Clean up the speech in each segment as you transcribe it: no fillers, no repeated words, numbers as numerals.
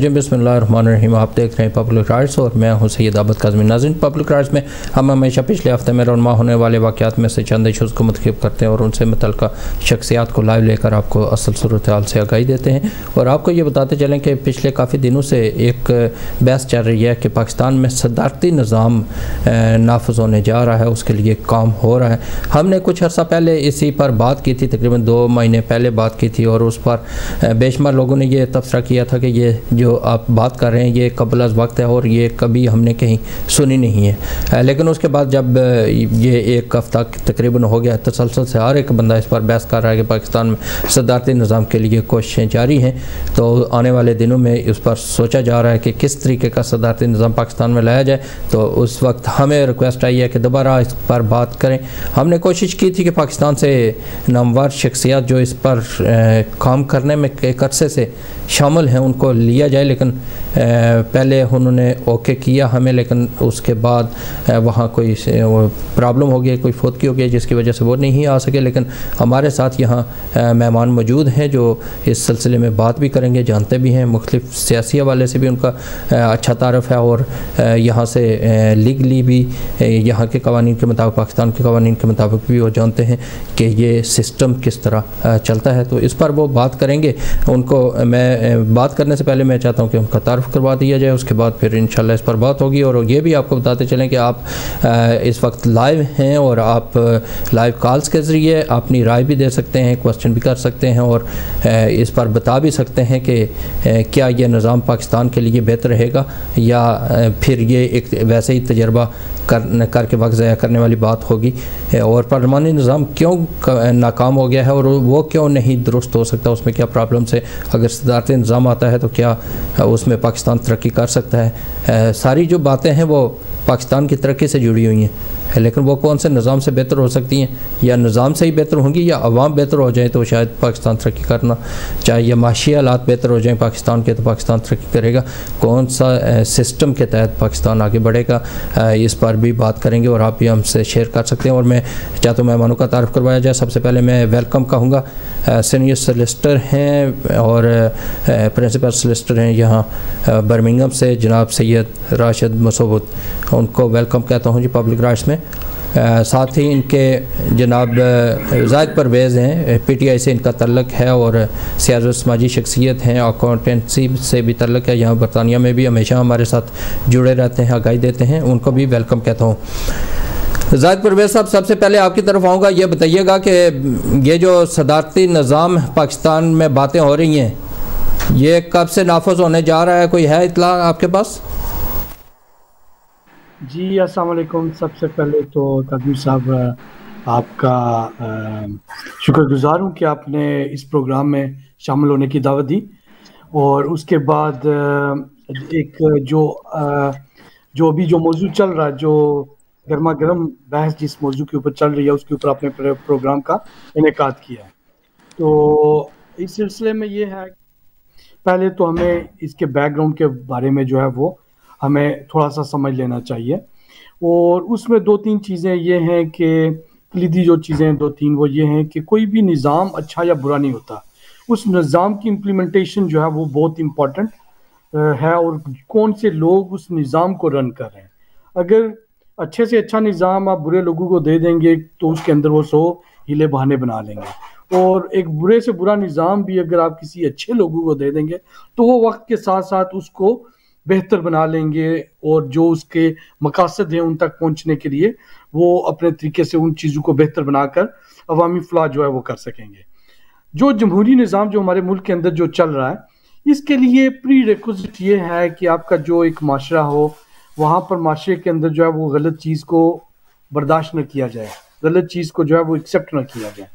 बिस्मिल्लाहिर्रहमानिर्रहीम। आप देख रहे हैं पब्लिक राइट्स और मैं हूं सैयद आबद काज़मी। नाज़रीन, पब्लिक राइट्स में हम हमेशा पिछले हफ्ते में रौनमा होने वाले वाक़यात में से चंद इशूज़ को मुंतखब करते हैं और उनसे मुतल्लिक़ा शख्सियात को लाइव लेकर आपको असल सूरत हाल से आगाही देते हैं। और आपको ये बताते चलें कि पिछले काफ़ी दिनों से एक बहस चल रही है कि पाकिस्तान में सदारती निज़ाम नाफिज होने जा रहा है, उसके लिए काम हो रहा है। हमने कुछ अर्सा पहले इसी पर बात की थी, तकरीबन 2 महीने पहले बात की थी, और उस पर बेशुमार लोगों ने ये तबसरा किया था कि ये जो आप बात कर रहे हैं ये कबल अज़ वक्त है और ये कभी हमने कहीं सुनी नहीं है। लेकिन उसके बाद जब ये एक हफ़्ता तकरीबन हो गया, तसलसल से हर एक बंदा इस पर बहस कर रहा है कि पाकिस्तान में सदारती निज़ाम के लिए कोशिशें जारी हैं, तो आने वाले दिनों में इस पर सोचा जा रहा है कि किस तरीके का सदारती निज़ाम पाकिस्तान में लाया जाए। तो उस वक्त हमें रिक्वेस्ट आई है कि दोबारा इस पर बात करें। हमने कोशिश की थी कि पाकिस्तान से नामवर शख्सियत जो इस पर काम करने में एक अरसे से शामिल हैं उनको लिया जाए, लेकिन पहले उन्होंने ओके किया हमें, लेकिन उसके बाद वहाँ कोई प्रॉब्लम हो गई, कोई फौतगी हो गई जिसकी वजह से वो नहीं आ सके। लेकिन हमारे साथ यहाँ मेहमान मौजूद हैं जो इस सिलसिले में बात भी करेंगे, जानते भी हैं, मुख्तलिफ सियासी हवाले से भी उनका अच्छा तारफ़ है और यहाँ से लीगली भी यहाँ के कवानीन के मुताबिक, पाकिस्तान के कवानीन के मुताबिक भी वो जानते हैं कि ये सिस्टम किस तरह चलता है। तो इस पर वो बात करेंगे। उनको मैं बात करने से पहले मैं चाहता हूँ कि उनका तारुफ करवा दिया जाए, उसके बाद फिर इंशाल्लाह इस पर बात होगी। और ये भी आपको बताते चलें कि आप इस वक्त लाइव हैं और आप लाइव कॉल्स के ज़रिए अपनी राय भी दे सकते हैं, क्वेश्चन भी कर सकते हैं और इस पर बता भी सकते हैं कि क्या ये निज़ाम पाकिस्तान के लिए बेहतर रहेगा या फिर ये एक वैसे ही तजर्बा करके वक्त ज़ाया करने वाली बात होगी, और पार्लिमानी निज़ाम क्यों नाकाम हो गया है और वो क्यों नहीं दुरुस्त हो सकता, उसमें क्या प्रॉब्लम्स है, अगर सदारती निज़ाम आता है तो क्या उसमें पाकिस्तान तरक्की कर सकता है। सारी जो बातें हैं वो पाकिस्तान की तरक्की से जुड़ी हुई हैं, लेकिन वो कौन से निज़ाम से बेहतर हो सकती हैं, या निज़ाम से ही बेहतर होंगी या अवाम बेहतर हो जाए तो शायद पाकिस्तान तरक्की करना चाहे, या माशी हालात बेहतर हो जाएँ पाकिस्तान के तो पाकिस्तान तरक्की करेगा, कौन सा सिस्टम के तहत पाकिस्तान आगे बढ़ेगा, इस पर भी बात करेंगे और आप भी हमसे शेयर कर सकते हैं। और मैं चाहता हूँ मेहमानों का तारुफ करवाया जाए। सबसे पहले मैं वेलकम कहूँगा, सीनियर सोलिसिटर हैं और प्रिंसिपल सोलिसिटर हैं यहाँ बर्मिंघम से, जनाब सैयद राशिद मसूद, उनको वेलकम कहता हूँ जी पब्लिक राइट्स में। साथ ही इनके जनाब ज़ाहिद परवेज़ हैं, PTI से इनका तल्लक है और सियासी समाजी शख्सियत हैं, अकाउंटेंसी से भी तल्लक है, यहाँ बरतानिया में भी हमेशा हमारे साथ जुड़े रहते हैं, आगाही देते हैं, उनको भी वेलकम कहता हूँ। ज़ाहिद परवेज़ साहब, सबसे पहले आपकी तरफ आऊँगा, ये बताइएगा कि ये जो सदारती निज़ाम पाकिस्तान में बातें हो रही हैं ये कब से नाफिज होने जा रहा है, कोई है इत्तला आपके पास? जी अस्सलाम वालेकुम। सबसे पहले तो काज़मी साहब आपका शुक्रगुजार हूँ कि आपने इस प्रोग्राम में शामिल होने की दावत दी। और उसके बाद एक जो अभी जो मौजू चल रहा है, जो गर्मा गर्म बहस जिस मौजू के ऊपर चल रही है उसके ऊपर आपने प्रोग्राम का इनेकाद किया है। तो इस सिलसिले में ये है, पहले तो हमें इसके बैकग्राउंड के बारे में जो है वो हमें थोड़ा सा समझ लेना चाहिए। और उसमें 2-3 चीज़ें ये हैं कि कलीदी जो चीज़ें 2-3 वो ये हैं कि कोई भी निज़ाम अच्छा या बुरा नहीं होता, उस निज़ाम की इम्प्लीमेंटेशन जो है वो बहुत इम्पॉर्टेंट है और कौन से लोग उस निज़ाम को रन कर रहे हैं। अगर अच्छे से अच्छा निज़ाम आप बुरे लोगों को दे देंगे तो उसके अंदर वो 100 हीले बहाने बना लेंगे, और एक बुरे से बुरा निज़ाम भी अगर आप किसी अच्छे लोगों को दे देंगे तो वो वक्त के साथ साथ उसको बेहतर बना लेंगे और जो उसके मकासद हैं उन तक पहुंचने के लिए वो अपने तरीके से उन चीज़ों को बेहतर बनाकर अवामी फलाह जो है वो कर सकेंगे। जो जमहूरी निज़ाम जो हमारे मुल्क के अंदर जो चल रहा है, इसके लिए प्री रिक्विजिट ये है कि आपका जो एक माशरा हो, वहाँ पर माशरे के अंदर जो है वो गलत चीज़ को बर्दाश्त न किया जाए, गलत चीज़ को जो है वो एक्सेप्ट ना किया जाए।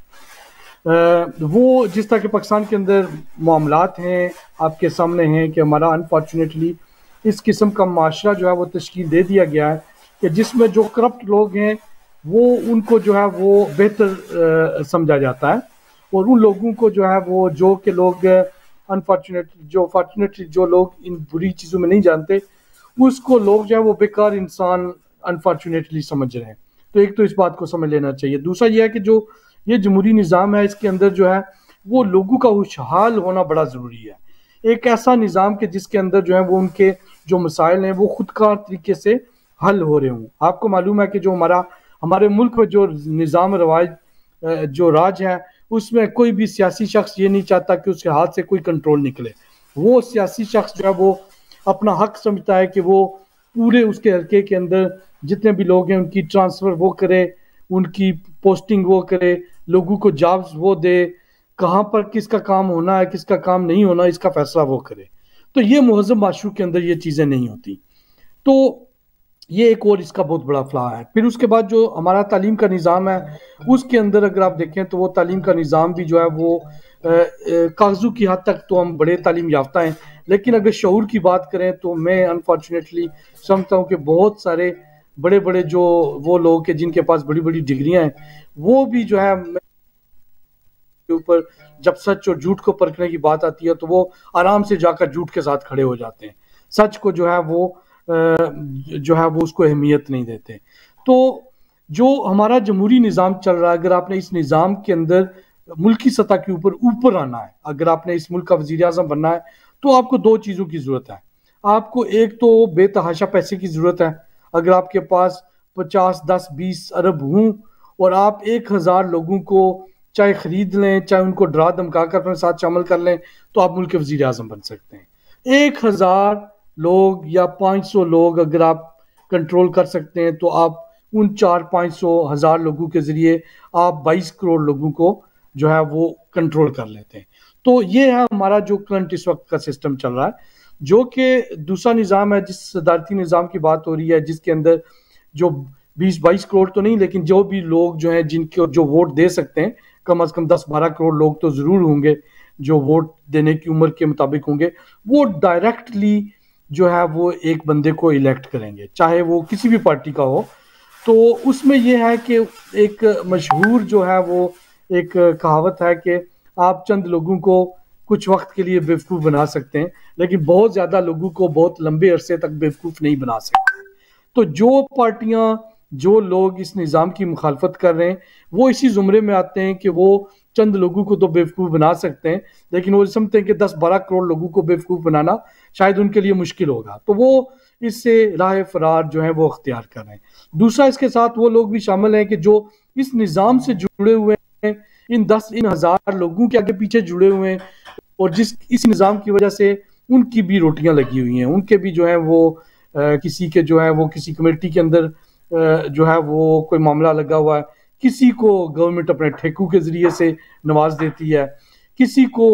वो जिस तरह के पाकिस्तान के अंदर मामलात हैं आपके सामने हैं कि हमारा अनफॉर्चुनेटली इस किस्म का माशरा जो है वो तश्कील दे दिया गया है कि जिसमें जो करप्ट लोग हैं वो उनको जो है वो बेहतर समझा जाता है, और उन लोगों को जो है वो जो कि लोग फॉर्चुनेटली जो लोग इन बुरी चीज़ों में नहीं जानते उसको लोग जो है वो बेकार इंसान अनफॉर्चुनेटली समझ रहे हैं। तो एक तो इस बात को समझ लेना चाहिए। दूसरा यह है कि जो ये जमहूरी निज़ाम है इसके अंदर जो है वो लोगों का खुशहाल होना बड़ा ज़रूरी है। एक ऐसा निज़ाम के जिसके अंदर जो है वो उनके जो मसाइल हैं वो खुदकार तरीके से हल हो रहे हों। आपको मालूम है कि जो हमारे मुल्क में जो निज़ाम रवाज जो राज है उसमें कोई भी सियासी शख्स ये नहीं चाहता कि उसके हाथ से कोई कंट्रोल निकले। वो सियासी शख्स जो है वो अपना हक समझता है कि वो पूरे उसके हल्के के अंदर जितने भी लोग हैं उनकी ट्रांसफ़र वो करे, उनकी पोस्टिंग वो करे, लोगों को जॉब्स वो दे, कहाँ पर किसका काम होना है किसका काम नहीं होना इसका फैसला वो करे। तो ये मुहज़्ज़म माशरे के अंदर ये चीज़ें नहीं होती। तो ये एक और इसका बहुत बड़ा फ्ला है। फिर उसके बाद जो हमारा तालीम का निज़ाम है उसके अंदर अगर आप देखें तो वो तालीम का निज़ाम भी जो है वो कागज़ों की हद तक तो हम बड़े तालीम याफ्ता हैं, लेकिन अगर शऊर की बात करें तो मैं अनफॉर्चुनेटली समझता हूँ कि बहुत सारे बड़े बड़े जो वो लोग हैं जिनके पास बड़ी बड़ी डिग्रियां हैं वो भी जो है के ऊपर जब सच और झूठ को परखने की बात आती है तो वो आराम से जाकर झूठ के साथ खड़े हो जाते हैं, सच को जो है वो उसको अहमियत नहीं देते। तो जो हमारा जमहूरी निज़ाम चल रहा है, अगर आपने इस निज़ाम के अंदर मुल्की सतह के ऊपर आना है, अगर आपने इस मुल्क का वज़ीर आज़म बनना है तो आपको दो चीज़ों की ज़रूरत है। आपको एक तो बेतहाशा पैसे की ज़रूरत है। अगर आपके पास 50, 10, 20 अरब हों और आप 1000 लोगों को चाहे खरीद लें चाहे उनको डरा धमका कर अपने साथ शामिल कर लें तो आप मुल्क के वज़ीर आज़म बन सकते हैं। 1000 लोग या 500 लोग अगर आप कंट्रोल कर सकते हैं तो आप उन 400-500,000 लोगों के ज़रिए आप 22 करोड़ लोगों को जो है वो कंट्रोल कर लेते हैं। तो ये है हमारा जो करंट इस वक्त का सिस्टम चल रहा है, जो कि दूसरा निज़ाम है जिस सदारती निज़ाम की बात हो रही है जिसके अंदर जो 20-22 करोड़ तो नहीं लेकिन जो भी लोग जो हैं जिनके जो वोट दे सकते हैं कम से कम 10-12 करोड़ लोग तो ज़रूर होंगे जो वोट देने की उम्र के मुताबिक होंगे, वो डायरेक्टली जो है वो एक बंदे को इलेक्ट करेंगे चाहे वो किसी भी पार्टी का हो। तो उसमें यह है कि एक मशहूर जो है वो एक कहावत है कि आप चंद लोगों को कुछ वक्त के लिए बेवकूफ़ बना सकते हैं लेकिन बहुत ज़्यादा लोगों को बहुत लंबे अरसे तक बेवकूफ़ नहीं बना सकते। तो जो पार्टियां जो लोग इस निज़ाम की मुखालफत कर रहे हैं वो इसी ज़ुमरे में आते हैं कि वो चंद लोगों को तो बेवकूफ़ बना सकते हैं लेकिन वो समझते हैं कि 10-12 करोड़ लोगों को बेवकूफ़ बनाना शायद उनके लिए मुश्किल होगा, तो वो इससे राह फरार जो है वो अख्तियार कर रहे हैं। दूसरा इसके साथ वो लोग भी शामिल हैं कि जो इस निज़ाम से जुड़े हुए हैं, इन 10,000 लोगों के आगे पीछे जुड़े हुए हैं और इस निज़ाम की वजह से उनकी भी रोटियां लगी हुई हैं, उनके भी जो है वो किसी के जो है वो किसी कमेटी के अंदर जो है वो कोई मामला लगा हुआ है, किसी को गवर्नमेंट अपने ठेकों के ज़रिए से नवाज देती है, किसी को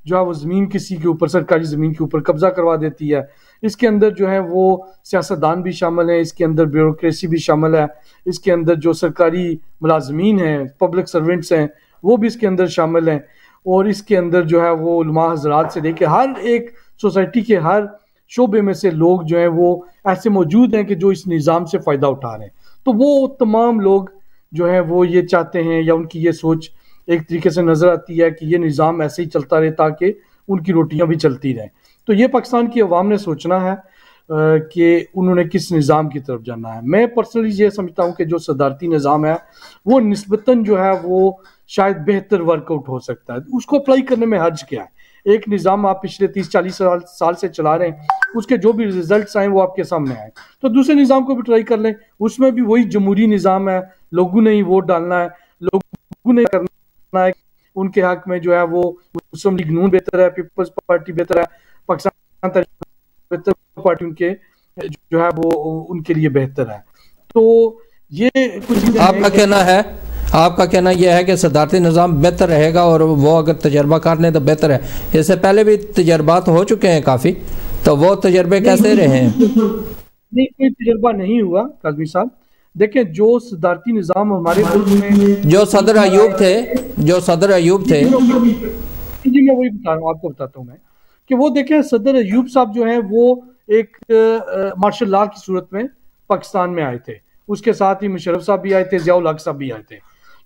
जो है वो ज़मीन किसी के ऊपर सरकारी ज़मीन के ऊपर कब्जा करवा देती है। इसके अंदर जो है वो सियासतदान भी शामिल हैं, इसके अंदर ब्यूरोक्रेसी भी शामिल है, इसके अंदर जो सरकारी मुलाजमीन हैं पब्लिक सर्वेंट्स हैं वो भी इसके अंदर शामिल हैं, और इसके अंदर जो है वो उलमा हज़रात से लेके हर एक सोसाइटी के हर शोबे में से लोग जो हैं वो ऐसे मौजूद हैं कि जो इस निज़ाम से फ़ायदा उठा रहे हैं। तो वो तमाम लोग जो हैं वो ये चाहते हैं या उनकी ये सोच एक तरीके से नज़र आती है कि ये निज़ाम ऐसे ही चलता रहे ताकि उनकी रोटियां भी चलती रहें। तो ये पाकिस्तान की अवाम ने सोचना है कि उन्होंने किस निज़ाम की तरफ जाना है। मैं पर्सनली ये समझता हूँ कि जो सदारती निज़ाम है वो निस्बतन जो है वो शायद बेहतर वर्कआउट हो सकता है, उसको अप्लाई करने में हर्ज क्या है। एक निज़ाम आप पिछले 30-40 साल से चला रहे हैं, उसके जो भी रिजल्ट्स आए वो आपके सामने आए, तो दूसरे निज़ाम को भी ट्राई कर लें, उसमें भी वही जमहूरी निज़ाम है, लोगों ने ही वोट डालना है, लोगों ने करना है, उनके हक में जो है वो मुस्लिम लीग नून बेहतर है, पीपल्स पार्टी बेहतर है, पाकिस्तान बेहतर पार्टी उनके जो है वो उनके लिए बेहतर है। तो ये कुछ आपका कहना यह है कि सदारती निज़ाम बेहतर रहेगा और वो अगर तजर्बा कर लें तो बेहतर है। इससे पहले भी तजर्बात हो चुके हैं काफ़ी, तो वो तजर्बे कैसे रहे हैं? नहीं, कोई तजर्बा नहीं हुआ काज़मी साहब। देखें जो सदारती निज़ाम हमारे मुल्क में जो सदर अयूब थे, जो सदर अयूब थे, जी मैं वही बता रहा हूँ, आपको बताता हूँ मैं कि वो देखें सदर अयूब साहब जो है वो एक मार्शल लॉ की सूरत में पाकिस्तान में आए थे, उसके साथ ही मुशर्रफ साहब भी आए थे, ज़ियाउल हक साहब भी आए थे।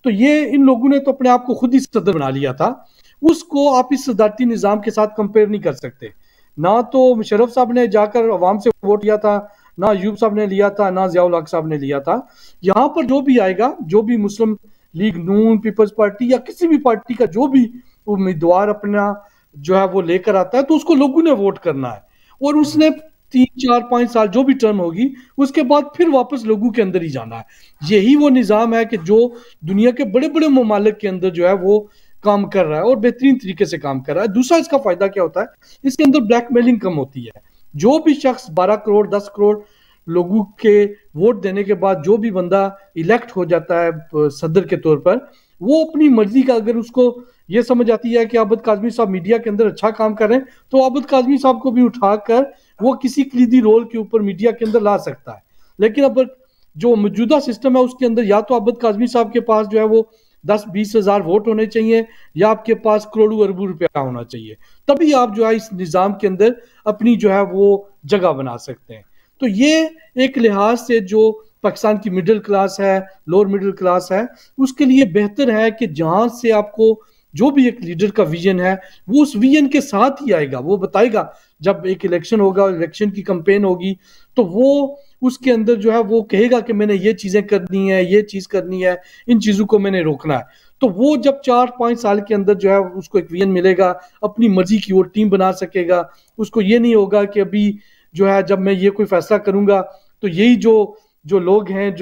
तो ये इन लोगों ने तो अपने आप को खुद ही सदर बना लिया था, उसको आप इस सदारती निज़ाम के साथ कंपेयर नहीं कर सकते। ना तो मुशर्रफ साहब ने जाकर अवाम से वोट लिया था, ना अयूब साहब ने लिया था, ना ज़ियाउल हक साहब ने लिया था। यहाँ पर जो भी आएगा, जो भी मुस्लिम लीग नून, पीपल्स पार्टी या किसी भी पार्टी का जो भी उम्मीदवार अपना जो है वो लेकर आता है, तो उसको लोगों ने वोट करना है और उसने 3 4 5 साल जो भी टर्म होगी उसके बाद फिर वापस लोगों के अंदर ही जाना है। यही वो निज़ाम है कि जो दुनिया के बड़े बड़े ममालिक के अंदर जो है वो काम कर रहा है और बेहतरीन तरीके से काम कर रहा है। दूसरा इसका फायदा क्या होता है, इसके अंदर ब्लैकमेलिंग कम होती है। जो भी शख्स 12 करोड़ 10 करोड़ लोगों के वोट देने के बाद जो भी बंदा इलेक्ट हो जाता है सदर के तौर पर, वो अपनी मर्जी का, अगर उसको ये समझ आती है कि आबिद काज़मी साहब मीडिया के अंदर अच्छा काम कर रहे हैं, तो आबिद काज़मी साहब को भी उठाकर वो किसी कलीदी रोल के ऊपर मीडिया के अंदर ला सकता है। लेकिन अब जो मौजूदा सिस्टम है उसके अंदर या तो आबिद काज़मी साहब के पास जो है वो 10-20 हज़ार वोट होने चाहिए या आपके पास करोड़ों अरबों रुपया होना चाहिए, तभी आप जो है इस निज़ाम के अंदर अपनी जो है वो जगह बना सकते हैं। तो ये एक लिहाज से जो पाकिस्तान की मिडिल क्लास है, लोअर मिडिल क्लास है, उसके लिए बेहतर है कि जहां से आपको जो भी एक लीडर का विजन है वो उस विजन के साथ ही आएगा, वो बताएगा। जब एक इलेक्शन होगा, इलेक्शन की कैंपेन होगी, तो वो उसके अंदर जो है वो कहेगा कि मैंने ये चीजें करनी है, ये चीज करनी है, इन चीजों को मैंने रोकना है। तो वो जब 4-5 साल के अंदर जो है उसको एक विजन मिलेगा, अपनी मर्जी की वो टीम बना सकेगा। उसको ये नहीं होगा कि अभी जो है जब मैं ये कोई फैसला करूंगा तो यही जो जो लोग हैं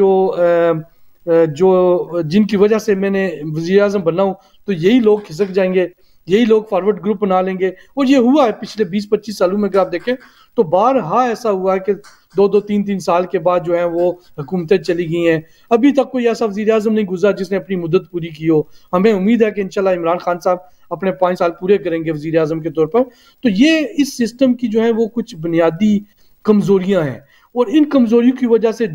जो जिनकी वजह से मैंने वज़ीर आज़म बनना हूं, तो यही लोग खिसक जाएंगे, यही लोग फॉरवर्ड ग्रुप बना लेंगे। और ये हुआ है पिछले 20-25 सालों में, अगर आप देखें तो बारहा ऐसा हुआ है कि 2-2 3-3 साल के बाद जो है वो हुकूमतें चली गई हैं। अभी तक कोई ऐसा वज़ीर आज़म नहीं गुजरा जिसने अपनी मुद्दत पूरी की हो। हमें उम्मीद है कि इंशाल्लाह इमरान खान साहब अपने 5 साल पूरे करेंगे वज़ीर आज़म के तौर पर। तो ये इस सिस्टम की जो है वो कुछ बुनियादी कमजोरियां हैं, और इन कमजोरियों की वजह से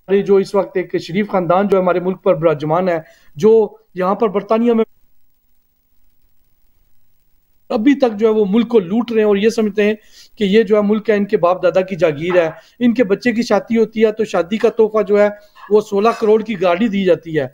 जो इस वक्त एक शरीफ खानदान जो हमारे मुल्क पर विराजमान है, जो यहाँ पर बरतानिया में अभी तक जो है वो मुल्क को लूट रहे हैं और ये समझते हैं कि ये जो है मुल्क है, इनके बाप दादा की जागीर है। इनके बच्चे की शादी होती है तो शादी का तोहफा जो है वो 16 करोड़ की गाड़ी दी जाती है।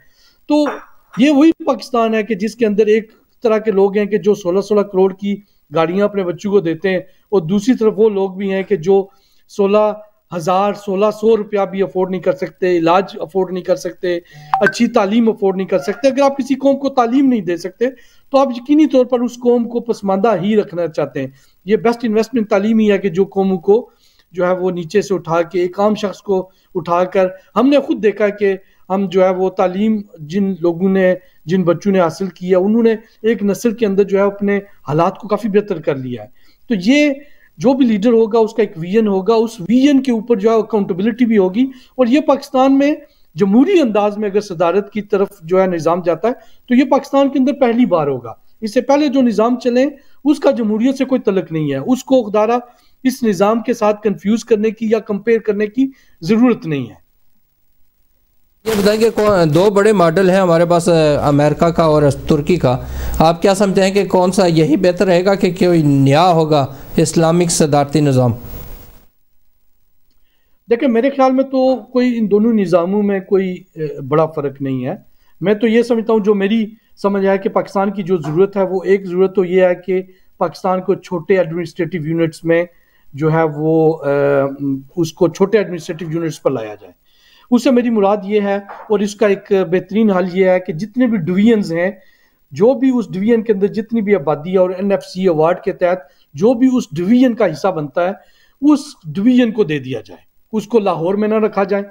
तो ये वही पाकिस्तान है कि जिसके अंदर एक तरह के लोग हैं कि जो 16-16 करोड़ की गाड़ियां अपने बच्चों को देते हैं, और दूसरी तरफ वो लोग भी हैं कि जो 16,000-1600 रुपया भी अफोर्ड नहीं कर सकते, इलाज अफोर्ड नहीं कर सकते, अच्छी तालीम अफोर्ड नहीं कर सकते। अगर आप किसी कौम को तालीम नहीं दे सकते तो आप यकीनी तौर पर उस कौम को पसमानदा ही रखना चाहते हैं। ये बेस्ट इन्वेस्टमेंट तालीम ही है कि जो कौमों को जो है वो नीचे से उठा के एक आम शख्स को उठाकर, हमने खुद देखा कि हम जो है वो तालीम जिन लोगों ने, जिन बच्चों ने हासिल किया, उन्होंने एक नस्ल के अंदर जो है अपने हालात को काफ़ी बेहतर कर लिया है। तो ये जो भी लीडर होगा उसका एक विजन होगा, उस विजन के ऊपर जो है अकाउंटेबिलिटी भी होगी। और ये पाकिस्तान में जमहूरी अंदाज में अगर सदारत की तरफ जो है निज़ाम जाता है तो ये पाकिस्तान के अंदर पहली बार होगा। इससे पहले जो निज़ाम चले उसका जमहूरियत से कोई तल्लुक नहीं है, उसको खुदारा इस निज़ाम के साथ कंफ्यूज करने की या कंपेयर करने की ज़रूरत नहीं है। ये बताएंगे दो बड़े मॉडल हैं हमारे पास, अमेरिका का और तुर्की का। आप क्या समझते हैं कि कौन सा यही बेहतर रहेगा कि कोई नया होगा इस्लामिक सदारती निज़ाम? देखिए मेरे ख्याल में तो कोई इन दोनों निज़ामों में कोई बड़ा फ़र्क नहीं है। मैं तो ये समझता हूँ, जो मेरी समझ है कि पाकिस्तान की जो ज़रूरत है वो एक ज़रूरत तो ये है कि पाकिस्तान को छोटे एडमिनिस्ट्रेटिव यूनिट्स में जो है वो उसको छोटे एडमिनिस्ट्रेटिव यूनिट्स पर लाया जाए। उससे मेरी मुराद ये है, और इसका एक बेहतरीन हल ये है कि जितने भी डिवीजन्स हैं, जो भी उस डिवीजन के अंदर जितनी भी आबादी है, और NFC अवार्ड के तहत जो भी उस डिवीजन का हिस्सा बनता है उस डिवीजन को दे दिया जाए। उसको लाहौर में ना रखा जाए,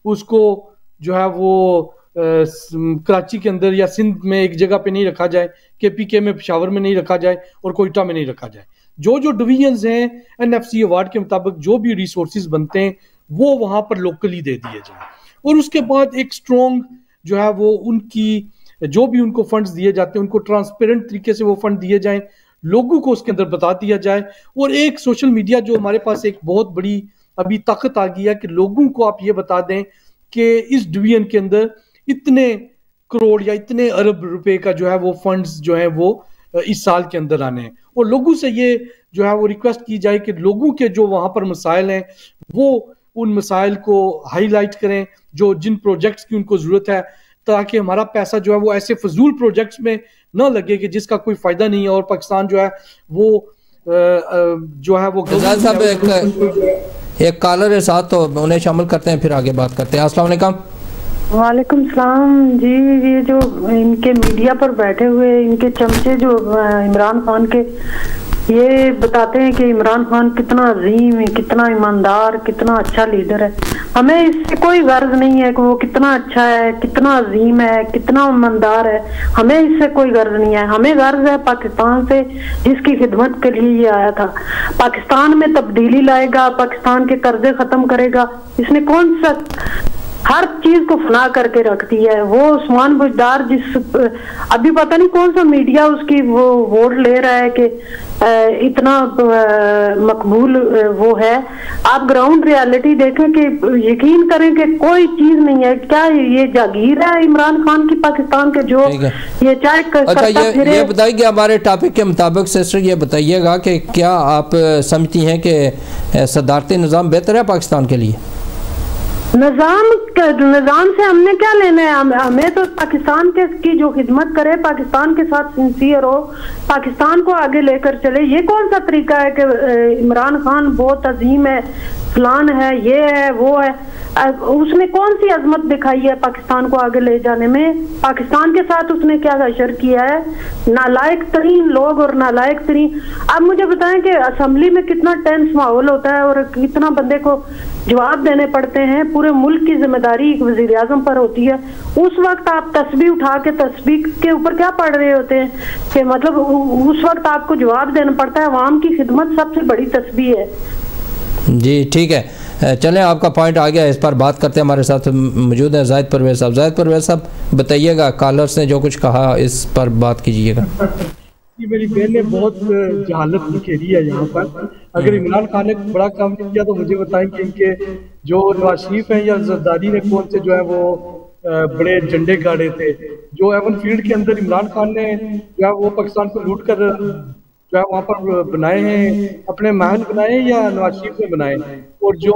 उसको जो है वो कराची के अंदर या सिंध में एक जगह पे नहीं रखा जाए, KPK में, पेशावर में नहीं रखा जाए, और कोयटा में नहीं रखा जाए। जो जो डिवीजन्स हैं NFC अवार्ड के मुताबिक जो भी रिसोर्सेज बनते हैं वो वहां पर लोकली दे दिए जाए, और उसके बाद एक स्ट्रॉन्ग जो है वो उनकी जो भी उनको फंड्स दिए जाते हैं उनको ट्रांसपेरेंट तरीके से वो फंड दिए जाएं, लोगों को उसके अंदर बता दिया जाए। और एक सोशल मीडिया जो हमारे पास एक बहुत बड़ी अभी ताकत आ गई है कि लोगों को आप ये बता दें कि इस डिवीजन के अंदर इतने करोड़ या इतने अरब रुपए का जो है वो फंड्स जो है वो इस साल के अंदर आने हैं, और लोगों से ये जो है वो रिक्वेस्ट की जाए कि लोगों के जो वहां पर मसाइल हैं वो उन मसाइल को हाईलाइट करें, जो जिन प्रोजेक्ट्स की उनको जरूरत है, ताकि हमारा पैसा जो है वो ऐसे फजूल प्रोजेक्ट्स में न लगे कि जिसका कोई फायदा नहीं है, और पाकिस्तान जो है वो जो है वो साहब एक कॉलर है साथ, तो उन्हें शामिल करते हैं, फिर आगे बात करते हैं। अस्सलाम वालेकुम। वालेकुम सलाम जी। ये जो इनके मीडिया पर बैठे हुए इनके चमचे जो इमरान खान के ये बताते हैं कि इमरान खान कितना अजीम है, कितना ईमानदार, कितना अच्छा लीडर है। हमें इससे कोई गर्ज नहीं है कि वो कितना अच्छा है, कितना अजीम है, कितना ईमानदार है। हमें इससे कोई गर्ज नहीं है। हमें गर्ज है पाकिस्तान से, जिसकी खिदमत के लिए ये आया था। पाकिस्तान में तब्दीली लाएगा, पाकिस्तान के कर्जे खत्म करेगा। इसने कौन सा हर चीज को फना करके रखती है। वो उस्मान बुजदार जिस अभी पता नहीं कौन सा मीडिया उसकी वो वोट ले रहा है कि इतना मकबूल वो है। आप ग्राउंड रियलिटी देखें कि यकीन करें कि कोई चीज नहीं है। क्या ये जागीर है इमरान खान की पाकिस्तान के जो ये चाहे अच्छा ये बताइए हमारे टॉपिक के मुताबिक सिस्टर ये बताइएगा कि क्या आप समझती हैं कि सदारती निज़ाम बेहतर है पाकिस्तान के लिए? निजाम से हमने क्या लेना है? हमें तो पाकिस्तान के की जो खिदमत करे, पाकिस्तान के साथ सिंसियर हो, पाकिस्तान को आगे लेकर चले। ये कौन सा तरीका है कि इमरान खान बहुत अजीम है, फलान है, ये है, वो है। उसने कौन सी अजमत दिखाई है पाकिस्तान को आगे ले जाने में? पाकिस्तान के साथ उसने क्या हशर किया है? नालायक तरीन लोग और नालायक तरीन। अब मुझे बताएं कि असेंबली में कितना टेंस माहौल होता है और कितना बंदे को जवाब देने पड़ते हैं। पूरे मुल्क की जिम्मेदारी एक वजीर आजम पर होती है। उस वक्त आप तस्बीह उठा के तस्बीह के ऊपर क्या पढ़ रहे होते हैं कि मतलब उस वक्त आपको जवाब देना पड़ता है। अवाम की खिदमत सबसे बड़ी तस्बीह है। जी ठीक है, चलें आपका पॉइंट आ गया, इस पर बात करते हैं। हमारे साथ मौजूद है जाहिद परवेज साहब। जाहिद परवेज साहब बताइएगा, कॉलर्स ने जो कुछ कहा इस पर बात कीजिएगा। मेरी बहन ने बहुत जहालत बिखेरी है यहाँ पर। अगर इमरान खान ने बड़ा काम नहीं किया तो मुझे बताएं कि इनके जो नवाज शरीफ हैं या जरदारी ने कौन से जो है वो बड़े झंडे गाड़े थे। जो एवन फील्ड के अंदर इमरान खान ने जो है वो पाकिस्तान को लूट कर जो है वहाँ पर बनाए हैं, अपने महल बनाए या नवाज शरीफ ने बनाए। और जो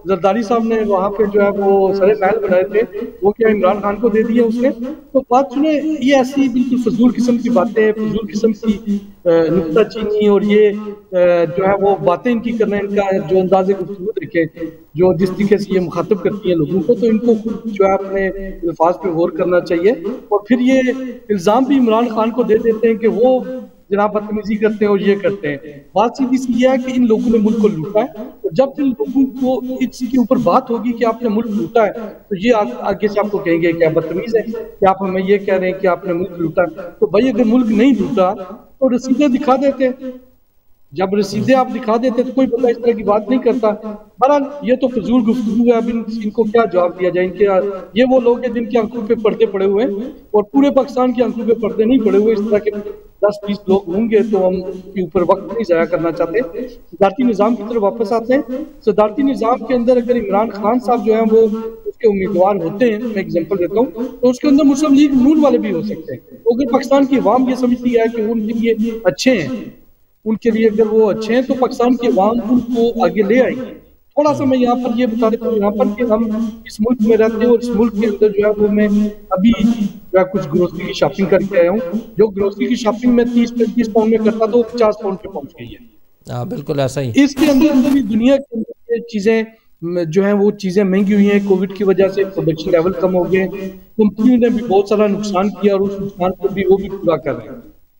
जरदारी साहब ने वहाँ पे जो है वो सारे महल बनाए थे वो क्या इमरान खान को दे दिया उसने? तो बात सुने, ये ऐसी बिल्कुल फजूल किस्म की बातें, फजूल किस्म की नुक्ताचीनी और ये जो है वो बातें इनकी करना, इनका जो अंदाज़े गुफ्तगू देखे, जो जिस तरीके से ये मुखातब करती है लोगों को, तो इनको जो है अपने अल्फाज पे गौर करना चाहिए। और फिर ये इल्ज़ाम भी इमरान खान को दे देते हैं कि वो जनाब बदतमीजी करते हैं और ये करते हैं। बात सीधी सी ये है कि इन लोगों ने मुल्क को लूटा है, और जब इन लोगों को इसके ऊपर बात होगी कि आपने मुल्क लूटा है तो ये आगे से आपको कहेंगे कि आप बदतमीज है, कि आप हमें ये कह रहे हैं कि आपने मुल्क लूटा। तो भाई अगर मुल्क नहीं लूटा तो रसीदें दिखा देते। जब रसीदें आप दिखा देते तो कोई बंदा इस तरह की बात नहीं करता। बहरहाल ये तो फजूल गुफ्तगू है। अब इनको क्या जवाब दिया जाए? इनके ये वो लोग हैं जिनकी आंखों पे पर्दे पड़े हुए हैं, और पूरे पाकिस्तान की आंखों पे पर्दे नहीं पड़े हुए। इस तरह के 10-20 लोग होंगे तो हम के ऊपर वक्त नहीं जाया करना चाहते। सदारती निज़ाम की तरफ वापस आते हैं। सदारती निज़ाम के अंदर अगर इमरान खान साहब जो है वो उसके उम्मीदवार होते हैं, मैं एग्जाम्पल देता हूँ, तो उसके अंदर मुस्लिम लीग नून वाले भी हो सकते हैं। तो अगर पाकिस्तान की अवाम ये समझती है कि उनके लिए अच्छे हैं, उनके लिए अगर वो अच्छे हैं तो पाकिस्तान की अवाम उनको आगे ले आएगी। थोड़ा सा मैं यहाँ पर ये बता देता हूँ यहाँ पर कि हम इस मुल्क में रहते हैं, और इस मुल्क के अंदर जो है वो मैं अभी जो है कुछ ग्रोसरी की शॉपिंग करके आया हूँ। जो ग्रोसरी की शॉपिंग में 30-35 पाउंड में करता तो 50 पाउंड पे पहुंच गई है। बिल्कुल ऐसा ही। इसके अंदर भी दुनिया के अंदर चीजें जो है वो चीजें महंगी हुई हैं। कोविड की वजह से प्रोडक्शन लेवल कम हो गए, कंपनी ने भी बहुत सारा नुकसान किया और उस नुकसान को भी वो भी पूरा कर रहे हैं।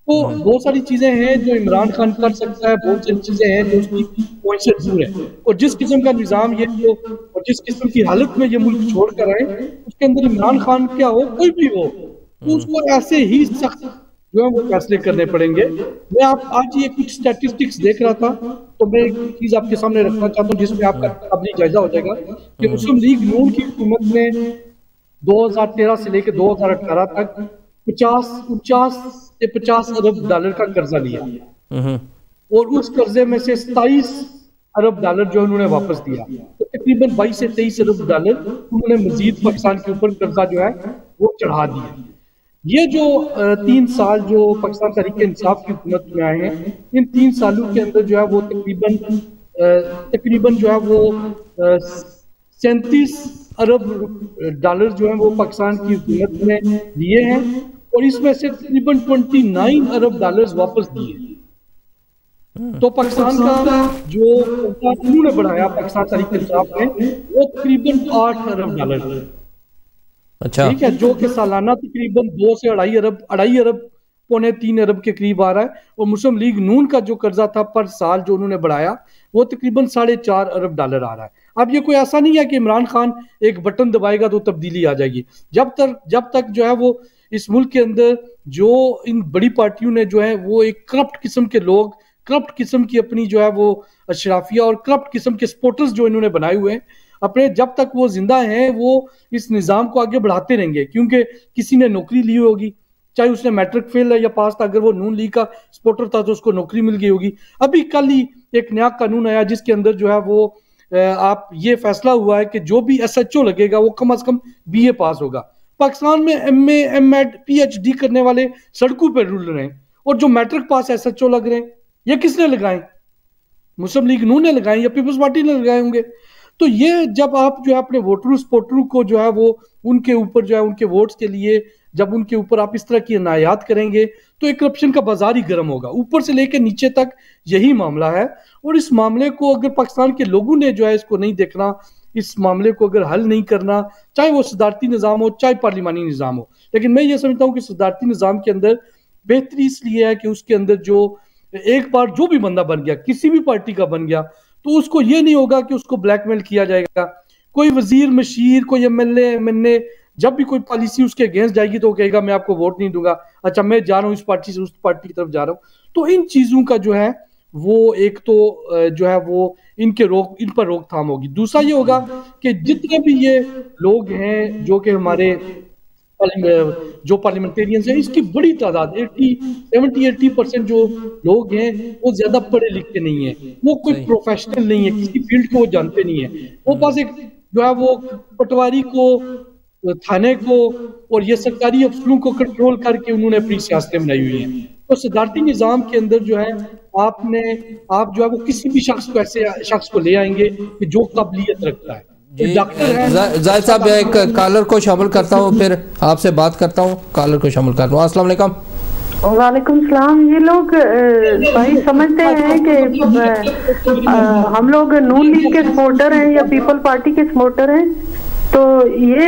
तो बहुत सारी चीजें हैं जो इमरान खान कर सकता है, बहुत सारी चीजें हैं जो उसकी पहुंच से दूर है। और जिस किस्म का निजाम ये हो और जिस किस्म की हालत में ये मुल्क छोड़ कर आए, उसके अंदर इमरान खान क्या हो, कोई भी हो, तो उसको ऐसे ही सख्त जो है वो फैसले करने पड़ेंगे। मैं आज ये कुछ स्टैटिस्टिक्स देख रहा था, तो मैं एक चीज आपके सामने रखना चाहता हूँ जिसमें आपका अपनी जायजा हो जाएगा कि मुस्लिम लीग नून की हुकूमत ने 2013 से लेकर 2018 तक 49 से 50 अरब डॉलर का कर्जा लिया, और उस कर्जे में से 27 अरब डॉलर जो उन्होंने वापस दिया। तो तकरीबन 22 से 23 अरब डॉलर उन्होंने मजीद पाकिस्तान के ऊपर कर्जा जो है वो चढ़ा दिया। ये जो 3 साल जो पाकिस्तान तहरीक इंसाफ की हुकूमत में आए हैं, इन 3 सालों के अंदर जो है वो तकरीबन जो है वो 37 अरब डॉलर जो है वो पाकिस्तान की हुकूमत ने लिए हैं और इसमें से तकरीबन 29 अरब डॉलर वापस दिए। तो पाकिस्तान का जो उन्होंने बढ़ाया पाकिस्तान तहरीक इंसाफ ने वो तकरीबन 8 अरब डॉलर। अच्छा, ठीक है, जो कि सालाना तकरीबन 2 से 2.5 अरब पौने 3 अरब के करीब आ रहा है। और मुस्लिम लीग नून का जो कर्जा था पर साल जो उन्होंने बढ़ाया वो तकरीबन 4.5 अरब डॉलर आ रहा है। अब ये कोई ऐसा नहीं है कि इमरान खान एक बटन दबाएगा तो तब्दीली आ जाएगी। जब तक जो है वो इस मुल्क के अंदर जो इन बड़ी पार्टियों ने जो है वो एक करप्ट किस्म के लोग, करप्ट किस्म की अपनी जो है वो अशराफिया और करप्ट किस्म के सपोर्टर्स जो इन्होंने बनाए हुए हैं अपने, जब तक वो जिंदा हैं वो इस निज़ाम को आगे बढ़ाते रहेंगे। क्योंकि किसी ने नौकरी ली होगी, चाहे उसने मैट्रिक फेल है या पास था, अगर वो नून लीग का सपोर्टर था तो उसको नौकरी मिल गई होगी। अभी कल ही एक नया कानून आया जिसके अंदर जो है वो आप ये फैसला हुआ है कि जो भी SHO लगेगा वो कम से कम BA पास होगा। पाकिस्तान में MA MAd PhD करने वाले सड़कों पर रुल रहे हैं और जो मैट्रिक पास SHO लग रहे हैं ये किसने लगाए? मुस्लिम लीग नून ने लगाए या पीपल्स पार्टी ने लगाए होंगे। तो ये जब आप जो है अपने वोटरों सपोर्टरों को जो है वो उनके ऊपर जो है उनके वोट्स के लिए जब उनके ऊपर आप इस तरह की अनायात करेंगे तो एक करप्शन का बाजार ही गर्म होगा, ऊपर से लेकर नीचे तक यही मामला है। और इस मामले को अगर पाकिस्तान के लोगों ने जो है इसको नहीं देखना, इस मामले को अगर हल नहीं करना, चाहे वो सदारती निज़ाम हो चाहे पार्लिमानी निज़ाम हो, लेकिन मैं ये समझता हूँ कि सदारती निज़ाम के अंदर बेहतरी इसलिए है कि उसके अंदर जो एक बार जो भी बंदा बन गया, किसी भी पार्टी का बन गया, तो उसको ये नहीं होगा कि उसको ब्लैकमेल किया जाएगा। कोई वजीर मशीर, कोई MLA जब भी कोई पॉलिसी उसके अगेंस्ट जाएगी तो कहेगा मैं आपको वोट नहीं दूंगा, अच्छा मैं जा रहा हूँ इस पार्टी से उस पार्टी की तरफ जा रहा हूँ। तो इन चीजों का जो है वो एक तो जो है वो इन पर रोकथाम होगी। दूसरा ये होगा कि जितने भी ये लोग हैं जो कि हमारे जो पार्लियामेंटेरियंस हैं, इसकी बड़ी तादाद 70-80% जो लोग हैं वो ज्यादा पढ़े लिखे नहीं है, वो कोई प्रोफेशनल नहीं है, किसी फील्ड को वो जानते नहीं है। वो पास एक जो है वो पटवारी को, थाने को और ये सरकारी अफसरों को कंट्रोल करके उन्होंने अपनी सियासतें बनाई हुई हैं। तो सदारती निज़ाम के अंदर जो है आप जो है वो किसी भी ऐसे शख्स को ले आएंगे कि जो काबिलियत रखता है। जाहिद साहब, एक कॉलर को शामिल करता हूँ फिर आपसे बात करता हूँ। कॉलर को शामिल कर रहा हूँ। अस्सलाम वालेकुम। वालेकुम सलाम। ये लोग भाई समझते हैं कि हम लोग नून लीग के सपोर्टर हैं या पीपल पार्टी के सपोर्टर हैं, तो ये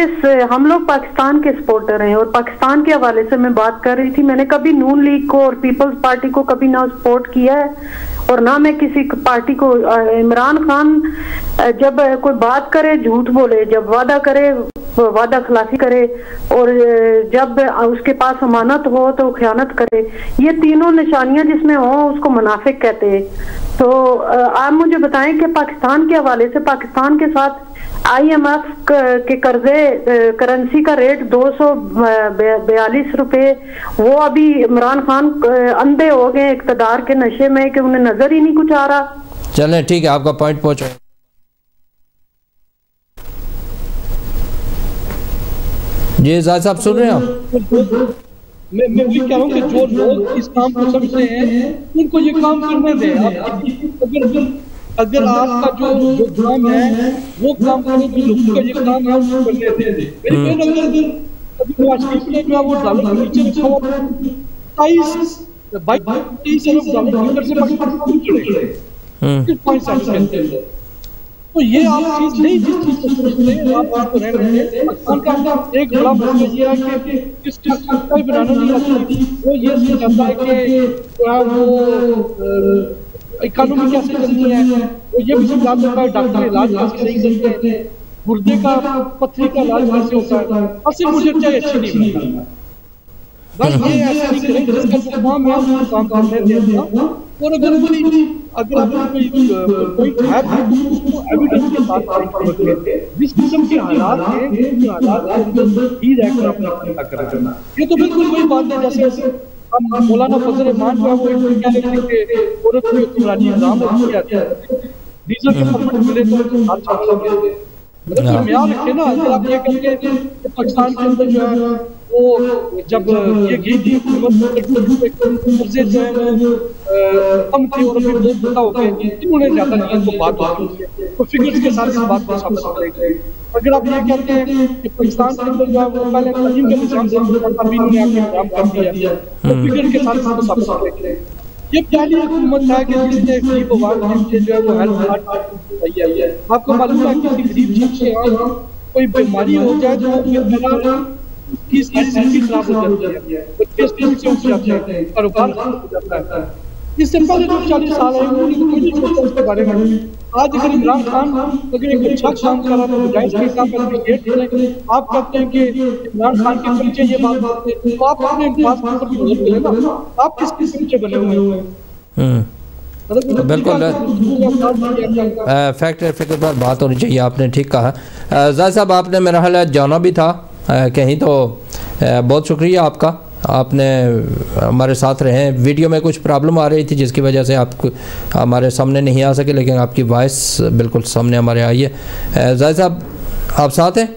हम लोग पाकिस्तान के सपोर्टर हैं। और पाकिस्तान के हवाले से मैं बात कर रही थी, मैंने कभी नून लीग को और पीपल्स पार्टी को कभी ना सपोर्ट किया है और ना मैं किसी पार्टी को। इमरान खान जब कोई बात करे झूठ बोले, जब वादा करे वादा खिलाफी करे, और जब उसके पास अमानत हो तो खयानत करे। ये तीनों निशानियां जिसमें हो उसको मुनाफिक कहते हैं। तो आप मुझे बताएं कि पाकिस्तान के हवाले से, पाकिस्तान के साथ IMF के कर्जे, करेंसी का रेट 242 रुपए, वो अभी इमरान खान अंधे हो गए इक़्तिदार के नशे में कि उन्हें नजर ही नहीं कुछ आ रहा। चलें ठीक है, आपका पॉइंट पहुंचा। जी जाहिद साहब सुन रहे हैं आप? मैं वही कह रहा हूँ कि जो लोग इस काम को समझते हैं उनको ये काम करने दें। अगर आपका जो काम है वो काम करने, जो लोगों का ये काम है उसको करने दें। अभी ने जो है वो डॉलर के नीचे रखा हुआ 22 अरब डॉलर से पाकिस्तान। तो ये आप चीज नहीं, जिस चीज को समझते हैं आप उसको रह रहे हैं। पाकिस्तान का एक बड़ा मसला ये है कि जिस चीज को कोई बनाना नहीं आती वो ये समझता है कि वो इकोनॉमी कैसे चलनी है, वो ये भी समझा सकता है डॉक्टर इलाज कैसे नहीं करते हैं, गुर्दे का पथरी का इलाज कैसे होता है, और सिर्फ मुझे चाहे अच्छी नहीं बनता। बस ये ऐसा नहीं करें, जिसका जो काम है उसको काम करने देना। और अगर कोई एविडेंस के साथ जिस किस्म के हालात हैं ही रहकर अपना करना, ये तो बिल्कुल वही बात है जैसे मौलाना फजल रहमान जो है वो औरत की हुक्मरानी इल्जाम लगाते हैं डीजल के परमिट मिले तो हाथ छाप होंगे। मतलब म्यार रखे ना, अगर आप ये कहते हैं कि पाकिस्तान के अंदर जो है वो जब ये गई थी कर्जे जो है वो कम थे और अभी बहुत बड़ा हो गए, इन्होंने ज्यादा नहीं तो बात होती है तो फिगर्स के साथ इस बात को सामने रखेंगे। अगर आप ये कहते हैं कि पाकिस्तान के अंदर जो है वो पहले तलीम के निजाम से अभी इन्होंने आके काम कर दिया तो फिगर के साथ इसको सामने रखेंगे। ये पहली हुकूमत है कि जिसने गरीब आवाम के जो है वो हेल्थ कार्ड है। आपको मालूम है किसी गरीब शख्स के यहाँ कोई बीमारी हो जाए तो की स्थिति खराब हो जाती है, बच्चे स्थिति से उठ जाते हैं, कारोबार हो जाता है। इससे पहले जो 40 साल है उन्होंने कोई नहीं सोचा उसके बारे में। आज अगर इमरान खान अगर एक अच्छा काम कर रहा है तो बजाय इसके साथ एप्रिशिएट करें। आप कहते हैं कि इमरान खान के पीछे ये बात तो आप अपने बात के ऊपर भी नजर करें ना, आप किसके पीछे बने हुए हैं? बिल्कुल फैक्ट फिक्र पर बात होनी चाहिए, आपने ठीक कहा। जाहिद साहब आपने मेरा ख्याल जाना भी था कहीं, तो बहुत शुक्रिया आपका, आपने हमारे साथ रहे। वीडियो में कुछ प्रॉब्लम आ रही थी जिसकी वजह से आप हमारे सामने नहीं आ सके, लेकिन आपकी वॉइस बिल्कुल सामने हमारे आई है। जाहिद साहब आप साथ हैं?